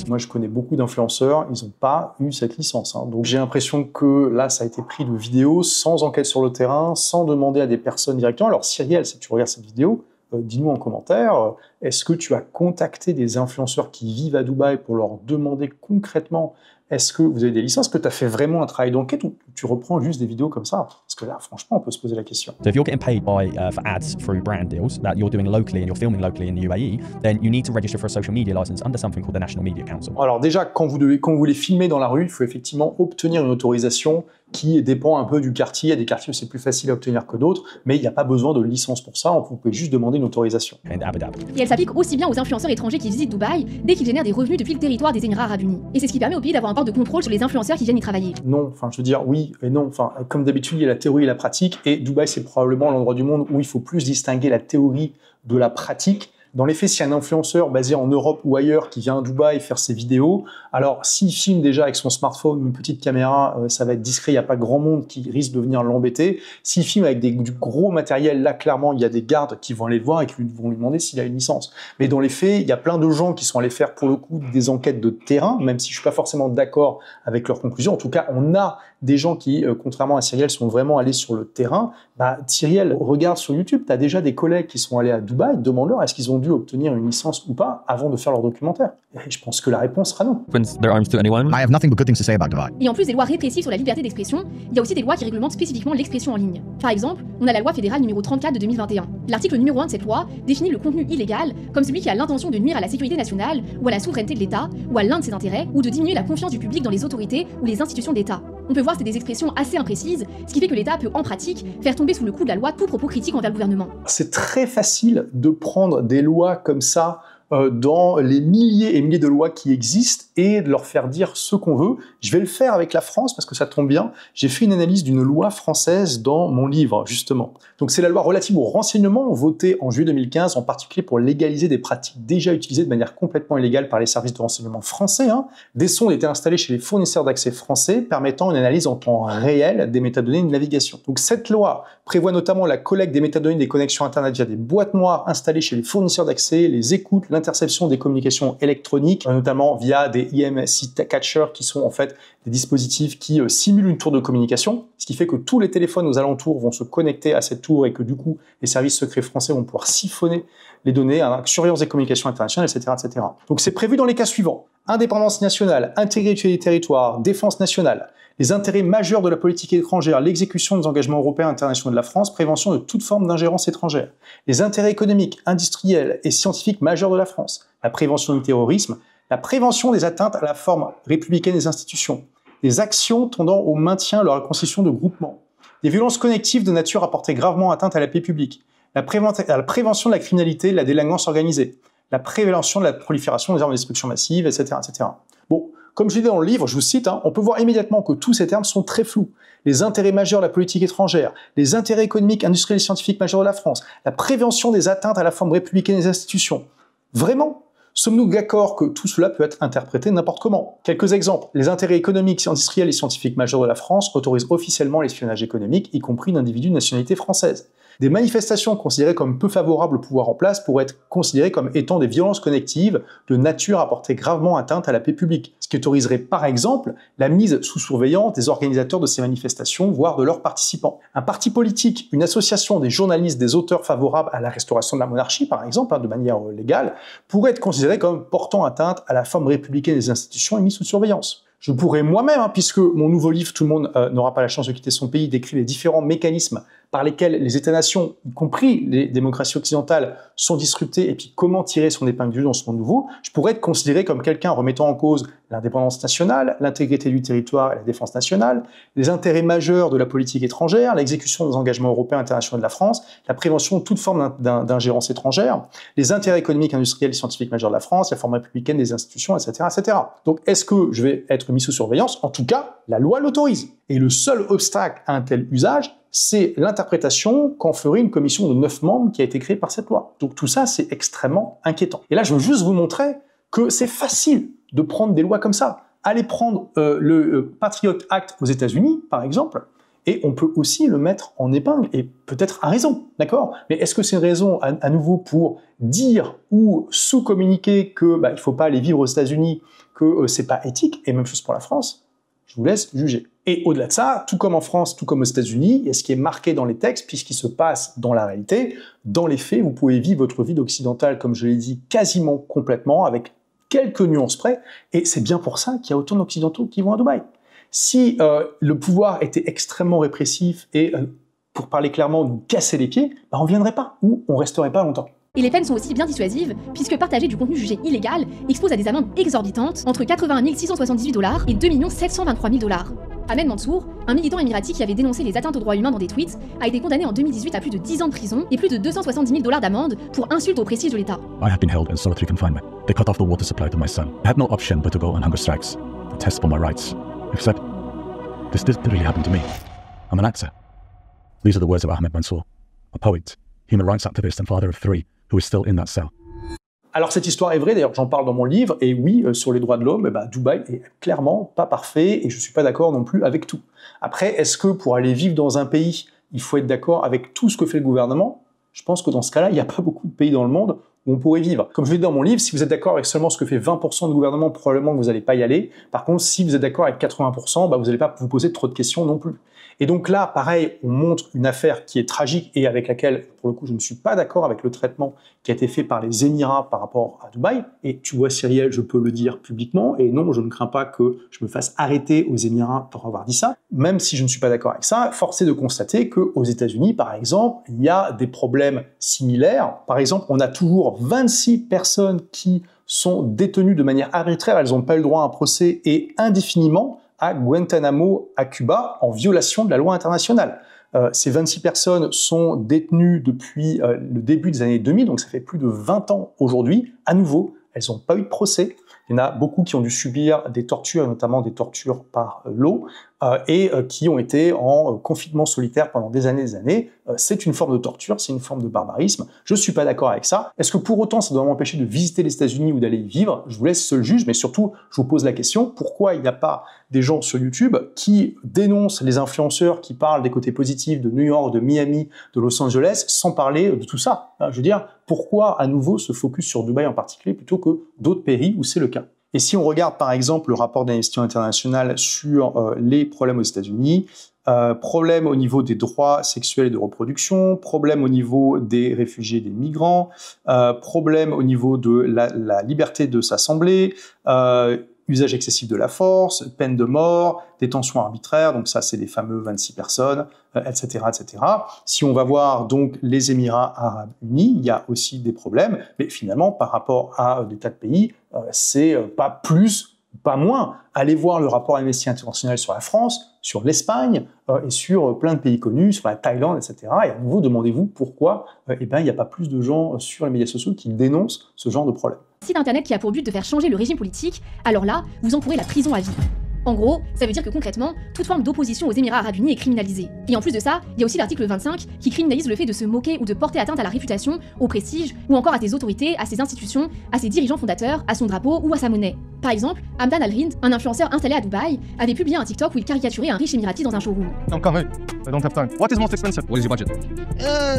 Moi, je connais beaucoup d'influenceurs, ils n'ont pas eu cette licence. Donc j'ai l'impression que là, ça a été pris de vidéos sans enquête sur le terrain, sans demander à des personnes directement. Alors Cyrielle, si tu regardes cette vidéo, dis-nous en commentaire, est-ce que tu as contacté des influenceurs qui vivent à Dubaï pour leur demander concrètement est-ce que vous avez des licences? Est-ce que tu as fait vraiment un travail d'enquête ou tu reprends juste des vidéos comme ça? Parce que là, franchement, on peut se poser la question. So if you're getting paid for ads through brand deals that you're doing locally and you're filming locally in the UAE, then you need to register for a social media license under something called the National Media Council. Alors déjà, quand vous voulez filmer dans la rue, il faut effectivement obtenir une autorisation qui dépend un peu du quartier. Il y a des quartiers où c'est plus facile à obtenir que d'autres, mais il n'y a pas besoin de licence pour ça. Vous pouvez juste demander une autorisation. Et elle s'applique aussi bien aux influenceurs étrangers qui visitent Dubaï dès qu'ils génèrent des revenus depuis le territoire des Émirats Arabes Unis. Et c'est ce qui permet au pays d'avoir un port de contrôle sur les influenceurs qui viennent y travailler. Non, enfin je veux dire oui et non. Enfin comme d'habitude il y a la théorie et la pratique et Dubaï c'est probablement l'endroit du monde où il faut plus distinguer la théorie de la pratique. Dans les faits, s'il y a un influenceur basé en Europe ou ailleurs qui vient à Dubaï faire ses vidéos, alors s'il filme déjà avec son smartphone ou une petite caméra, ça va être discret, il n'y a pas grand monde qui risque de venir l'embêter. S'il filme avec du gros matériel, là clairement il y a des gardes qui vont aller le voir et qui vont lui demander s'il a une licence. Mais dans les faits, il y a plein de gens qui sont allés faire pour le coup des enquêtes de terrain, même si je suis pas forcément d'accord avec leurs conclusions. En tout cas, on a des gens qui, contrairement à Cyrielle, sont vraiment allés sur le terrain. Cyrielle, regarde sur YouTube, tu as déjà des collègues qui sont allés à Dubaï, demande-leur est-ce qu'ils ont dû obtenir une licence ou pas avant de faire leur documentaire. Et je pense que la réponse sera non. I have nothing but good things to say about Dubai. Et en plus des lois répressives sur la liberté d'expression, il y a aussi des lois qui réglementent spécifiquement l'expression en ligne. Par exemple, on a la loi fédérale numéro 34 de 2021. L'article numéro 1 de cette loi définit le contenu illégal comme celui qui a l'intention de nuire à la sécurité nationale ou à la souveraineté de l'État ou à l'un de ses intérêts ou de diminuer la confiance du public dans les autorités ou les institutions d'État. On peut voir que c'est des expressions assez imprécises, ce qui fait que l'État peut en pratique faire tomber sous le coup de la loi tout propos critique envers le gouvernement. C'est très facile de prendre des lois comme ça dans les milliers et milliers de lois qui existent et de leur faire dire ce qu'on veut. Je vais le faire avec la France parce que ça tombe bien. J'ai fait une analyse d'une loi française dans mon livre, justement. Donc c'est la loi relative au renseignement votée en juillet 2015, en particulier pour légaliser des pratiques déjà utilisées de manière complètement illégale par les services de renseignement français. Des sondes étaient installées chez les fournisseurs d'accès français, permettant une analyse en temps réel des métadonnées de navigation. Donc cette loi prévoit notamment la collecte des métadonnées des connexions Internet via des boîtes noires installées chez les fournisseurs d'accès, les écoutes, l'interception des communications électroniques, notamment via des IMSI catchers qui sont en fait des dispositifs qui simulent une tour de communication, ce qui fait que tous les téléphones aux alentours vont se connecter à cette tour et que du coup les services secrets français vont pouvoir siphonner les données, surveillance des communications internationales, etc., etc. Donc c'est prévu dans les cas suivants: indépendance nationale, intégrité des territoires, défense nationale, les intérêts majeurs de la politique étrangère, l'exécution des engagements européens et internationaux de la France, prévention de toute forme d'ingérence étrangère, les intérêts économiques, industriels et scientifiques majeurs de la France, la prévention du terrorisme, la prévention des atteintes à la forme républicaine des institutions, des actions tendant au maintien de la reconstitution de groupements, des violences connectives de nature à porter gravement atteinte à la paix publique, la prévention de la criminalité, de la délinquance organisée, la prévention de la prolifération des armes de destruction massive, etc., etc. Bon, comme je l'ai dit dans le livre, je vous cite, on peut voir immédiatement que tous ces termes sont très flous. Les intérêts majeurs de la politique étrangère, les intérêts économiques, industriels et scientifiques majeurs de la France, la prévention des atteintes à la forme républicaine des institutions. Vraiment ? Sommes-nous d'accord que tout cela peut être interprété n'importe comment? Quelques exemples. Les intérêts économiques, industriels et scientifiques majeurs de la France autorisent officiellement l'espionnage économique, y compris d'individus de nationalité française. Des manifestations considérées comme peu favorables au pouvoir en place pourraient être considérées comme étant des violences connectives de nature à porter gravement atteinte à la paix publique, ce qui autoriserait par exemple la mise sous surveillance des organisateurs de ces manifestations, voire de leurs participants. Un parti politique, une association, des journalistes, des auteurs favorables à la restauration de la monarchie, par exemple, de manière légale, pourrait être considéré comme portant atteinte à la forme républicaine des institutions et mis sous surveillance. Je pourrais moi-même, puisque mon nouveau livre, Tout le monde n'aura pas la chance de quitter son pays, décrit les différents mécanismes par lesquels les États-nations, y compris les démocraties occidentales, sont disruptées et puis comment tirer son épingle du jeu dans ce monde nouveau, je pourrais être considéré comme quelqu'un remettant en cause l'indépendance nationale, l'intégrité du territoire et la défense nationale, les intérêts majeurs de la politique étrangère, l'exécution des engagements européens et internationaux de la France, la prévention de toute forme d'ingérence étrangère, les intérêts économiques, industriels et scientifiques majeurs de la France, la forme républicaine des institutions, etc., etc. Donc est-ce que je vais être mis sous surveillance? En tout cas, la loi l'autorise. Et le seul obstacle à un tel usage, c'est l'interprétation qu'en ferait une commission de 9 membres qui a été créée par cette loi. Donc tout ça, c'est extrêmement inquiétant. Et là, je veux juste vous montrer que c'est facile de prendre des lois comme ça. Allez prendre le Patriot Act aux États-Unis, par exemple, et on peut aussi le mettre en épingle, et peut-être à raison, d'accord? Mais est-ce que c'est une raison, à nouveau, pour dire ou sous-communiquer que il faut pas aller vivre aux États-Unis, que c'est pas éthique, et même chose pour la France? Je vous laisse juger. Et au-delà de ça, tout comme en France, tout comme aux États-Unis, il y a ce qui est marqué dans les textes, puis ce qui se passe dans la réalité. Dans les faits, vous pouvez vivre votre vie d'occidental, comme je l'ai dit, quasiment complètement, avec quelques nuances près, et c'est bien pour ça qu'il y a autant d'Occidentaux qui vont à Dubaï. Si le pouvoir était extrêmement répressif et, pour parler clairement, nous casser les pieds, on ne viendrait pas, ou on resterait pas longtemps. Et les peines sont aussi bien dissuasives, puisque partager du contenu jugé illégal expose à des amendes exorbitantes, entre 81 678 $ et 2 723 000 $. Ahmed Mansour, un militant émirati qui avait dénoncé les atteintes aux droits humains dans des tweets, a été condamné en 2018 à plus de 10 ans de prison et plus de 270 000 $ d'amende pour insulte au prestige de l'État. I have been held in solitary confinement. They cut off the water supply to my son. I had no option but to go on hunger strikes, protest for my rights. Except, this didn't really happen to me. I'm an actor. These are the words of Ahmed Mansour, a poet, human rights activist and father of 3, who is still in that cell. Alors cette histoire est vraie, d'ailleurs j'en parle dans mon livre, et oui, sur les droits de l'homme, Dubaï est clairement pas parfait, et je suis pas d'accord non plus avec tout. Après, est-ce que pour aller vivre dans un pays, il faut être d'accord avec tout ce que fait le gouvernement? Je pense que dans ce cas-là, il n'y a pas beaucoup de pays dans le monde où on pourrait vivre. Comme je l'ai dit dans mon livre, si vous êtes d'accord avec seulement ce que fait 20% du gouvernement, probablement que vous n'allez pas y aller. Par contre, si vous êtes d'accord avec 80%, vous n'allez pas vous poser trop de questions non plus. Et donc là, pareil, on montre une affaire qui est tragique et avec laquelle, pour le coup, je ne suis pas d'accord avec le traitement qui a été fait par les Émirats par rapport à Dubaï. Et tu vois, Cyrielle, je peux le dire publiquement. Et non, je ne crains pas que je me fasse arrêter aux Émirats pour avoir dit ça. Même si je ne suis pas d'accord avec ça, force est de constater qu'aux États-Unis, par exemple, il y a des problèmes similaires. Par exemple, on a toujours 26 personnes qui sont détenues de manière arbitraire. Elles n'ont pas eu le droit à un procès et indéfiniment à Guantanamo, à Cuba, en violation de la loi internationale. Ces 26 personnes sont détenues depuis le début des années 2000, donc ça fait plus de 20 ans aujourd'hui. À nouveau, elles n'ont pas eu de procès. Il y en a beaucoup qui ont dû subir des tortures, notamment des tortures par l'eau, et qui ont été en confinement solitaire pendant des années. C'est une forme de torture, c'est une forme de barbarisme. Je ne suis pas d'accord avec ça. Est-ce que pour autant ça doit m'empêcher de visiter les États-Unis ou d'aller y vivre? Je vous laisse seul juge, mais surtout, je vous pose la question, pourquoi il n'y a pas des gens sur YouTube qui dénoncent les influenceurs qui parlent des côtés positifs de New York, de Miami, de Los Angeles, sans parler de tout ça? Je veux dire, pourquoi à nouveau se focus sur Dubaï en particulier plutôt que d'autres pays où c'est le cas? Et si on regarde par exemple le rapport d'Amnesty International sur les problèmes aux États-Unis, problème au niveau des droits sexuels et de reproduction, problème au niveau des réfugiés et des migrants, problème au niveau de la liberté de s'assembler, usage excessif de la force, peine de mort, détention arbitraire, donc ça c'est les fameux 26 personnes, etc., etc. Si on va voir donc les Émirats Arabes Unis, il y a aussi des problèmes, mais finalement par rapport à des tas de pays, c'est pas plus, pas moins. Allez voir le rapport Amnesty International sur la France, sur l'Espagne et sur plein de pays connus, sur la Thaïlande, etc. Et à nouveau, demandez-vous pourquoi il n'y a pas plus de gens sur les médias sociaux qui dénoncent ce genre de problème. Site internet qui a pour but de faire changer le régime politique, alors là, vous encourez la prison à vie. En gros, ça veut dire que concrètement, toute forme d'opposition aux Émirats Arabes Unis est criminalisée. Et en plus de ça, il y a aussi l'article 25 qui criminalise le fait de se moquer ou de porter atteinte à la réputation, au prestige, ou encore à ses autorités, à ses institutions, à ses dirigeants fondateurs, à son drapeau ou à sa monnaie. Par exemple, Hamdan Al-Hind, un influenceur installé à Dubaï, avait publié un TikTok où il caricaturait un riche émirati dans un showroom. No, come here. I don't have time. What is most expensive? What is your budget?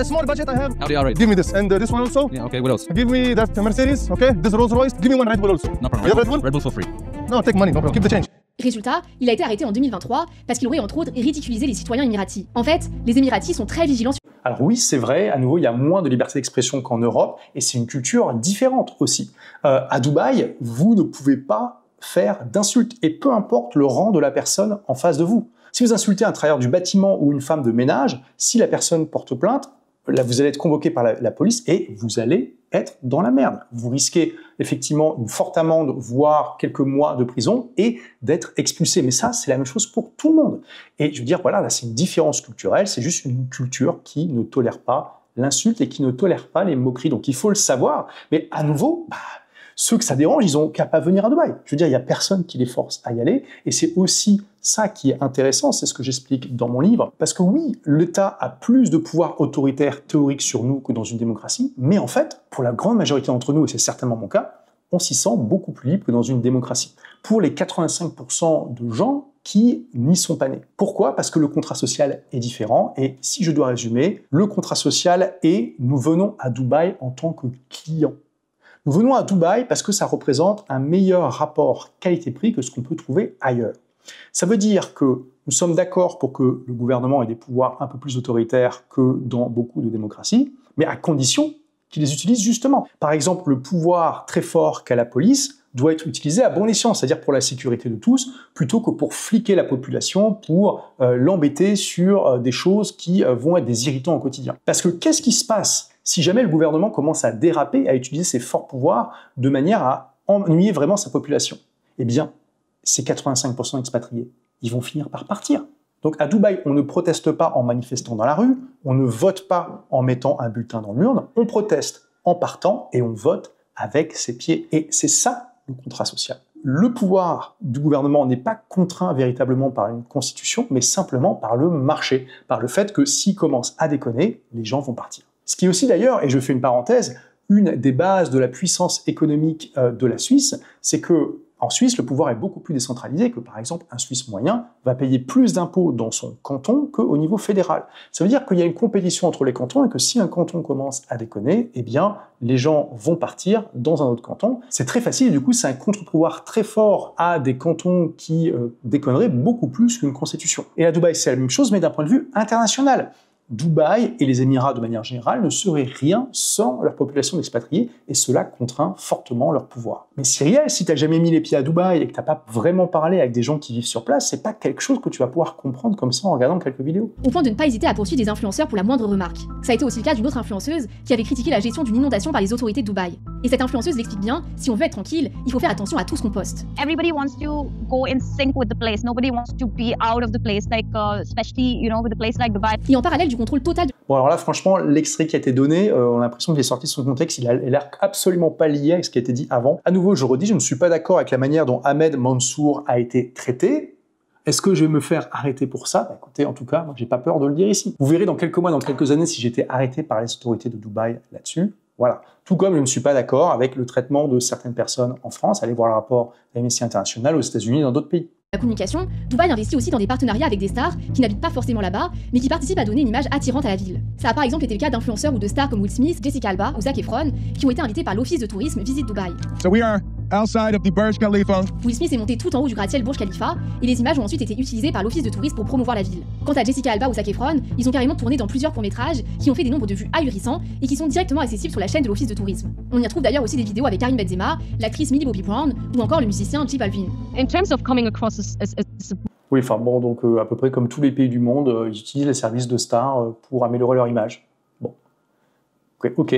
Small budget I have. Audi R8. Give me this. And this one also? Yeah, okay, what else? Give me that Mercedes, okay? This Rolls Royce. Give me one Red Bull also. No problem. You have Red Bull? Red Bull for free. No, take money, no problem. Keep the change. Résultat, il a été arrêté en 2023 parce qu'il aurait entre autres ridiculisé les citoyens émiratis. En fait, les Émiratis sont très vigilants sur... Alors oui, c'est vrai, à nouveau, il y a moins de liberté d'expression qu'en Europe, et c'est une culture différente aussi. À Dubaï, vous ne pouvez pas faire d'insultes, et peu importe le rang de la personne en face de vous. Si vous insultez un travailleur du bâtiment ou une femme de ménage, si la personne porte plainte, là, vous allez être convoqué par la police et vous allez être dans la merde. Vous risquez effectivement une forte amende, voire quelques mois de prison et d'être expulsé. Mais ça, c'est la même chose pour tout le monde. Et je veux dire, voilà, là, c'est une différence culturelle. C'est juste une culture qui ne tolère pas l'insulte et qui ne tolère pas les moqueries. Donc, il faut le savoir. Mais à nouveau, ceux que ça dérange, ils ont qu'à pas venir à Dubaï. Je veux dire, il n'y a personne qui les force à y aller. Et c'est aussi ça qui est intéressant, c'est ce que j'explique dans mon livre. Parce que oui, l'État a plus de pouvoir autoritaire théorique sur nous que dans une démocratie. Mais en fait, pour la grande majorité d'entre nous, et c'est certainement mon cas, on s'y sent beaucoup plus libre que dans une démocratie. Pour les 85% de gens qui n'y sont pas nés. Pourquoi? Parce que le contrat social est différent. Et si je dois résumer, le contrat social est « nous venons à Dubaï en tant que clients ». Nous venons à Dubaï parce que ça représente un meilleur rapport qualité-prix que ce qu'on peut trouver ailleurs. Ça veut dire que nous sommes d'accord pour que le gouvernement ait des pouvoirs un peu plus autoritaires que dans beaucoup de démocraties, mais à condition qu'il les utilise justement. Par exemple, le pouvoir très fort qu'a la police doit être utilisé à bon escient, c'est-à-dire pour la sécurité de tous, plutôt que pour fliquer la population, pour l'embêter sur des choses qui vont être des irritants au quotidien. Parce que qu'est-ce qui se passe si jamais le gouvernement commence à déraper, à utiliser ses forts pouvoirs de manière à ennuyer vraiment sa population? Eh bien, ces 85% expatriés, ils vont finir par partir. Donc à Dubaï, on ne proteste pas en manifestant dans la rue, on ne vote pas en mettant un bulletin dans l'urne, on proteste en partant et on vote avec ses pieds. Et c'est ça le contrat social. Le pouvoir du gouvernement n'est pas contraint véritablement par une constitution, mais simplement par le marché, par le fait que s'il commence à déconner, les gens vont partir. Ce qui est aussi d'ailleurs, et je fais une parenthèse, une des bases de la puissance économique de la Suisse, c'est que en Suisse, le pouvoir est beaucoup plus décentralisé que, par exemple, un Suisse moyen va payer plus d'impôts dans son canton qu'au niveau fédéral. Ça veut dire qu'il y a une compétition entre les cantons et que si un canton commence à déconner, eh bien, les gens vont partir dans un autre canton. C'est très facile et du coup, c'est un contre-pouvoir très fort à des cantons qui déconneraient beaucoup plus qu'une constitution. Et à Dubaï, c'est la même chose, mais d'un point de vue international. Dubaï et les Émirats de manière générale ne seraient rien sans leur population d'expatriés et cela contraint fortement leur pouvoir. Mais Cyrielle, si tu n'as jamais mis les pieds à Dubaï et que tu n'as pas vraiment parlé avec des gens qui vivent sur place, c'est pas quelque chose que tu vas pouvoir comprendre comme ça en regardant quelques vidéos. Au point de ne pas hésiter à poursuivre des influenceurs pour la moindre remarque. Ça a été aussi le cas d'une autre influenceuse qui avait critiqué la gestion d'une inondation par les autorités de Dubaï. Et cette influenceuse l'explique bien, si on veut être tranquille, il faut faire attention à tout ce qu'on poste. Everybody wants to go in sync with the place. Nobody wants to be out of the place, like especially, you know, with a place like Dubai. Et en parallèle du contrôle total. Bon alors là, franchement, l'extrait qui a été donné, on a l'impression qu'il est sorti de son contexte, il a l'air absolument pas lié avec ce qui a été dit avant. À nouveau, je redis, je ne suis pas d'accord avec la manière dont Ahmed Mansour a été traité. Est-ce que je vais me faire arrêter pour ça? Bah, écoutez, en tout cas, moi, j'ai pas peur de le dire ici. Vous verrez dans quelques mois, dans quelques années, si j'étais arrêté par les autorités de Dubaï là-dessus. Voilà. Tout comme je ne suis pas d'accord avec le traitement de certaines personnes en France. Allez voir le rapport d'Amnesty International aux États-Unis et dans d'autres pays. La communication, Dubaï investit aussi dans des partenariats avec des stars qui n'habitent pas forcément là-bas, mais qui participent à donner une image attirante à la ville. Ça a par exemple été le cas d'influenceurs ou de stars comme Will Smith, Jessica Alba ou Zac Efron, qui ont été invités par l'Office de tourisme Visite Dubaï. So we are outside of the Burj Khalifa. Will Smith est monté tout en haut du gratte-ciel Burj Khalifa, et les images ont ensuite été utilisées par l'Office de tourisme pour promouvoir la ville. Quant à Jessica Alba ou Zac Efron, ils ont carrément tourné dans plusieurs courts-métrages qui ont fait des nombres de vues ahurissants et qui sont directement accessibles sur la chaîne de l'Office de tourisme. On y retrouve d'ailleurs aussi des vidéos avec Karim Benzema, l'actrice Millie Bobby Brown ou encore le musicien J Balvin. In terms of coming across Oui, enfin bon, donc à peu près comme tous les pays du monde, ils utilisent les services de stars pour améliorer leur image. Bon. Ok.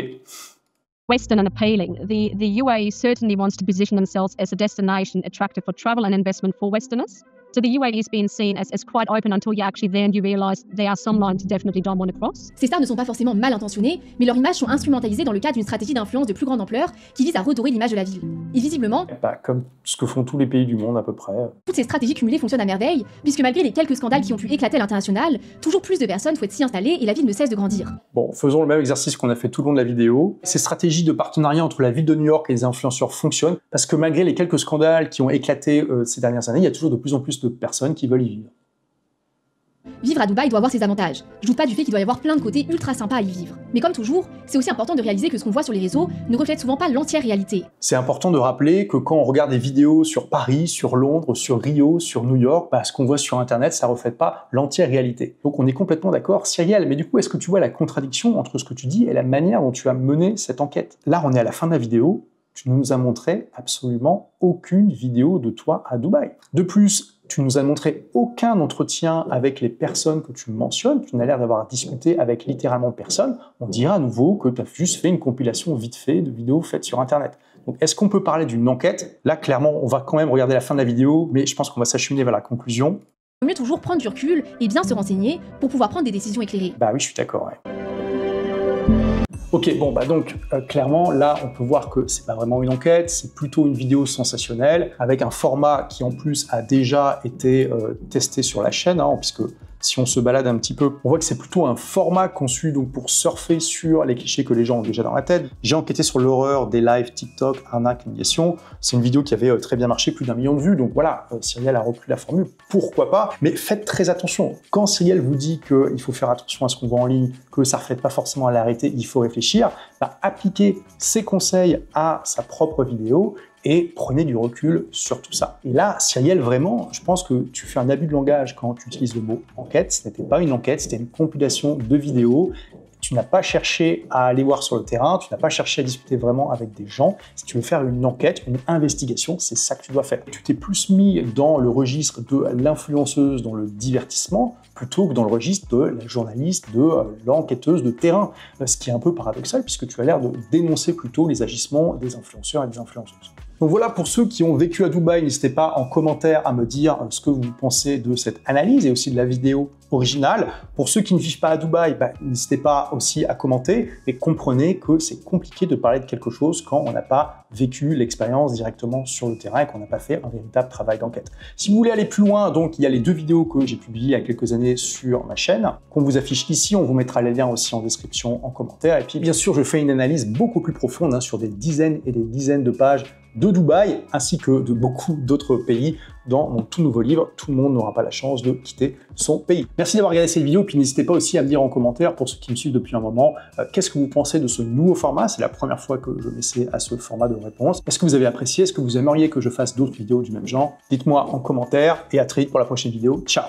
Western and appealing, the UAE certainly wants to position themselves as a destination attractive for travel and investment for Westerners. So the UAE is being seen as quite open until you're actually there and you realise there are some lines you definitely don't want to cross. Ces stars ne sont pas forcément mal intentionnées, mais leurs images sont instrumentalisées dans le cadre d'une stratégie d'influence de plus grande ampleur qui vise à redorer l'image de la ville. Et visiblement, comme ce que font tous les pays du monde à peu près. Toutes ces stratégies cumulées fonctionnent à merveille, puisque malgré les quelques scandales qui ont pu éclater à l'international, toujours plus de personnes souhaitent s'y installer et la ville ne cesse de grandir. Bon, faisons le même exercice qu'on a fait tout le long de la vidéo. Ces stratégies de partenariat entre la ville de New York et les influenceurs fonctionnent, parce que malgré les quelques scandales qui ont éclaté ces dernières années, il y a toujours de plus en plus de personnes qui veulent y vivre. Vivre à Dubaï doit avoir ses avantages. Je doute pas du fait qu'il doit y avoir plein de côtés ultra sympas à y vivre. Mais comme toujours, c'est aussi important de réaliser que ce qu'on voit sur les réseaux ne reflète souvent pas l'entière réalité. C'est important de rappeler que quand on regarde des vidéos sur Paris, sur Londres, sur Rio, sur New York, ce qu'on voit sur Internet, ça reflète pas l'entière réalité. Donc on est complètement d'accord, Cyrielle, mais du coup, est-ce que tu vois la contradiction entre ce que tu dis et la manière dont tu as mené cette enquête? Là, on est à la fin de la vidéo, tu ne nous as montré absolument aucune vidéo de toi à Dubaï. De plus, tu nous as montré aucun entretien avec les personnes que tu mentionnes, tu n'as l'air d'avoir discuté avec littéralement personne. On dira à nouveau que tu as juste fait une compilation vite fait de vidéos faites sur Internet. Donc est-ce qu'on peut parler d'une enquête? Là, clairement, on va quand même regarder la fin de la vidéo, mais je pense qu'on va s'acheminer vers la conclusion. Il vaut mieux toujours prendre du recul et bien se renseigner pour pouvoir prendre des décisions éclairées. Bah oui, je suis d'accord, ouais. Ok, bon donc clairement là on peut voir que c'est pas vraiment une enquête, c'est plutôt une vidéo sensationnelle avec un format qui en plus a déjà été testé sur la chaîne, puisque si on se balade un petit peu, on voit que c'est plutôt un format conçu donc pour surfer sur les clichés que les gens ont déjà dans la tête. J'ai enquêté sur l'horreur des lives TikTok, arnaque, humiliation. C'est une vidéo qui avait très bien marché, plus d'1 million de vues. Donc voilà, Cyrielle a repris la formule, pourquoi pas. Mais faites très attention. Quand Cyrielle vous dit qu'il faut faire attention à ce qu'on voit en ligne, que ça ne reflète pas forcément à la réalité, il faut réfléchir, appliquez ses conseils à sa propre vidéo et prenez du recul sur tout ça. Et là, Cyrielle, vraiment, je pense que tu fais un abus de langage quand tu utilises le mot enquête. Ce n'était pas une enquête, c'était une compilation de vidéos. Tu n'as pas cherché à aller voir sur le terrain, tu n'as pas cherché à discuter vraiment avec des gens. Si tu veux faire une enquête, une investigation, c'est ça que tu dois faire. Tu t'es plus mis dans le registre de l'influenceuse, dans le divertissement, plutôt que dans le registre de la journaliste, de l'enquêteuse de terrain. Ce qui est un peu paradoxal, puisque tu as l'air de dénoncer plutôt les agissements des influenceurs et des influenceuses. Donc voilà, pour ceux qui ont vécu à Dubaï, n'hésitez pas en commentaire à me dire ce que vous pensez de cette analyse et aussi de la vidéo originale. Pour ceux qui ne vivent pas à Dubaï, n'hésitez pas aussi à commenter et comprenez que c'est compliqué de parler de quelque chose quand on n'a pas vécu l'expérience directement sur le terrain et qu'on n'a pas fait un véritable travail d'enquête. Si vous voulez aller plus loin, donc il y a les 2 vidéos que j'ai publiées il y a quelques années sur ma chaîne, qu'on vous affiche ici, on vous mettra les liens aussi en description, en commentaire. Et puis bien sûr, je fais une analyse beaucoup plus profonde sur des dizaines et des dizaines de pages de Dubaï, ainsi que de beaucoup d'autres pays dans mon tout nouveau livre. Tout le monde n'aura pas la chance de quitter son pays. Merci d'avoir regardé cette vidéo, puis n'hésitez pas aussi à me dire en commentaire, pour ceux qui me suivent depuis un moment, qu'est-ce que vous pensez de ce nouveau format. C'est la première fois que je m'essaie à ce format de réponse. Est-ce que vous avez apprécié? Est-ce que vous aimeriez que je fasse d'autres vidéos du même genre? Dites-moi en commentaire, et à très vite pour la prochaine vidéo. Ciao!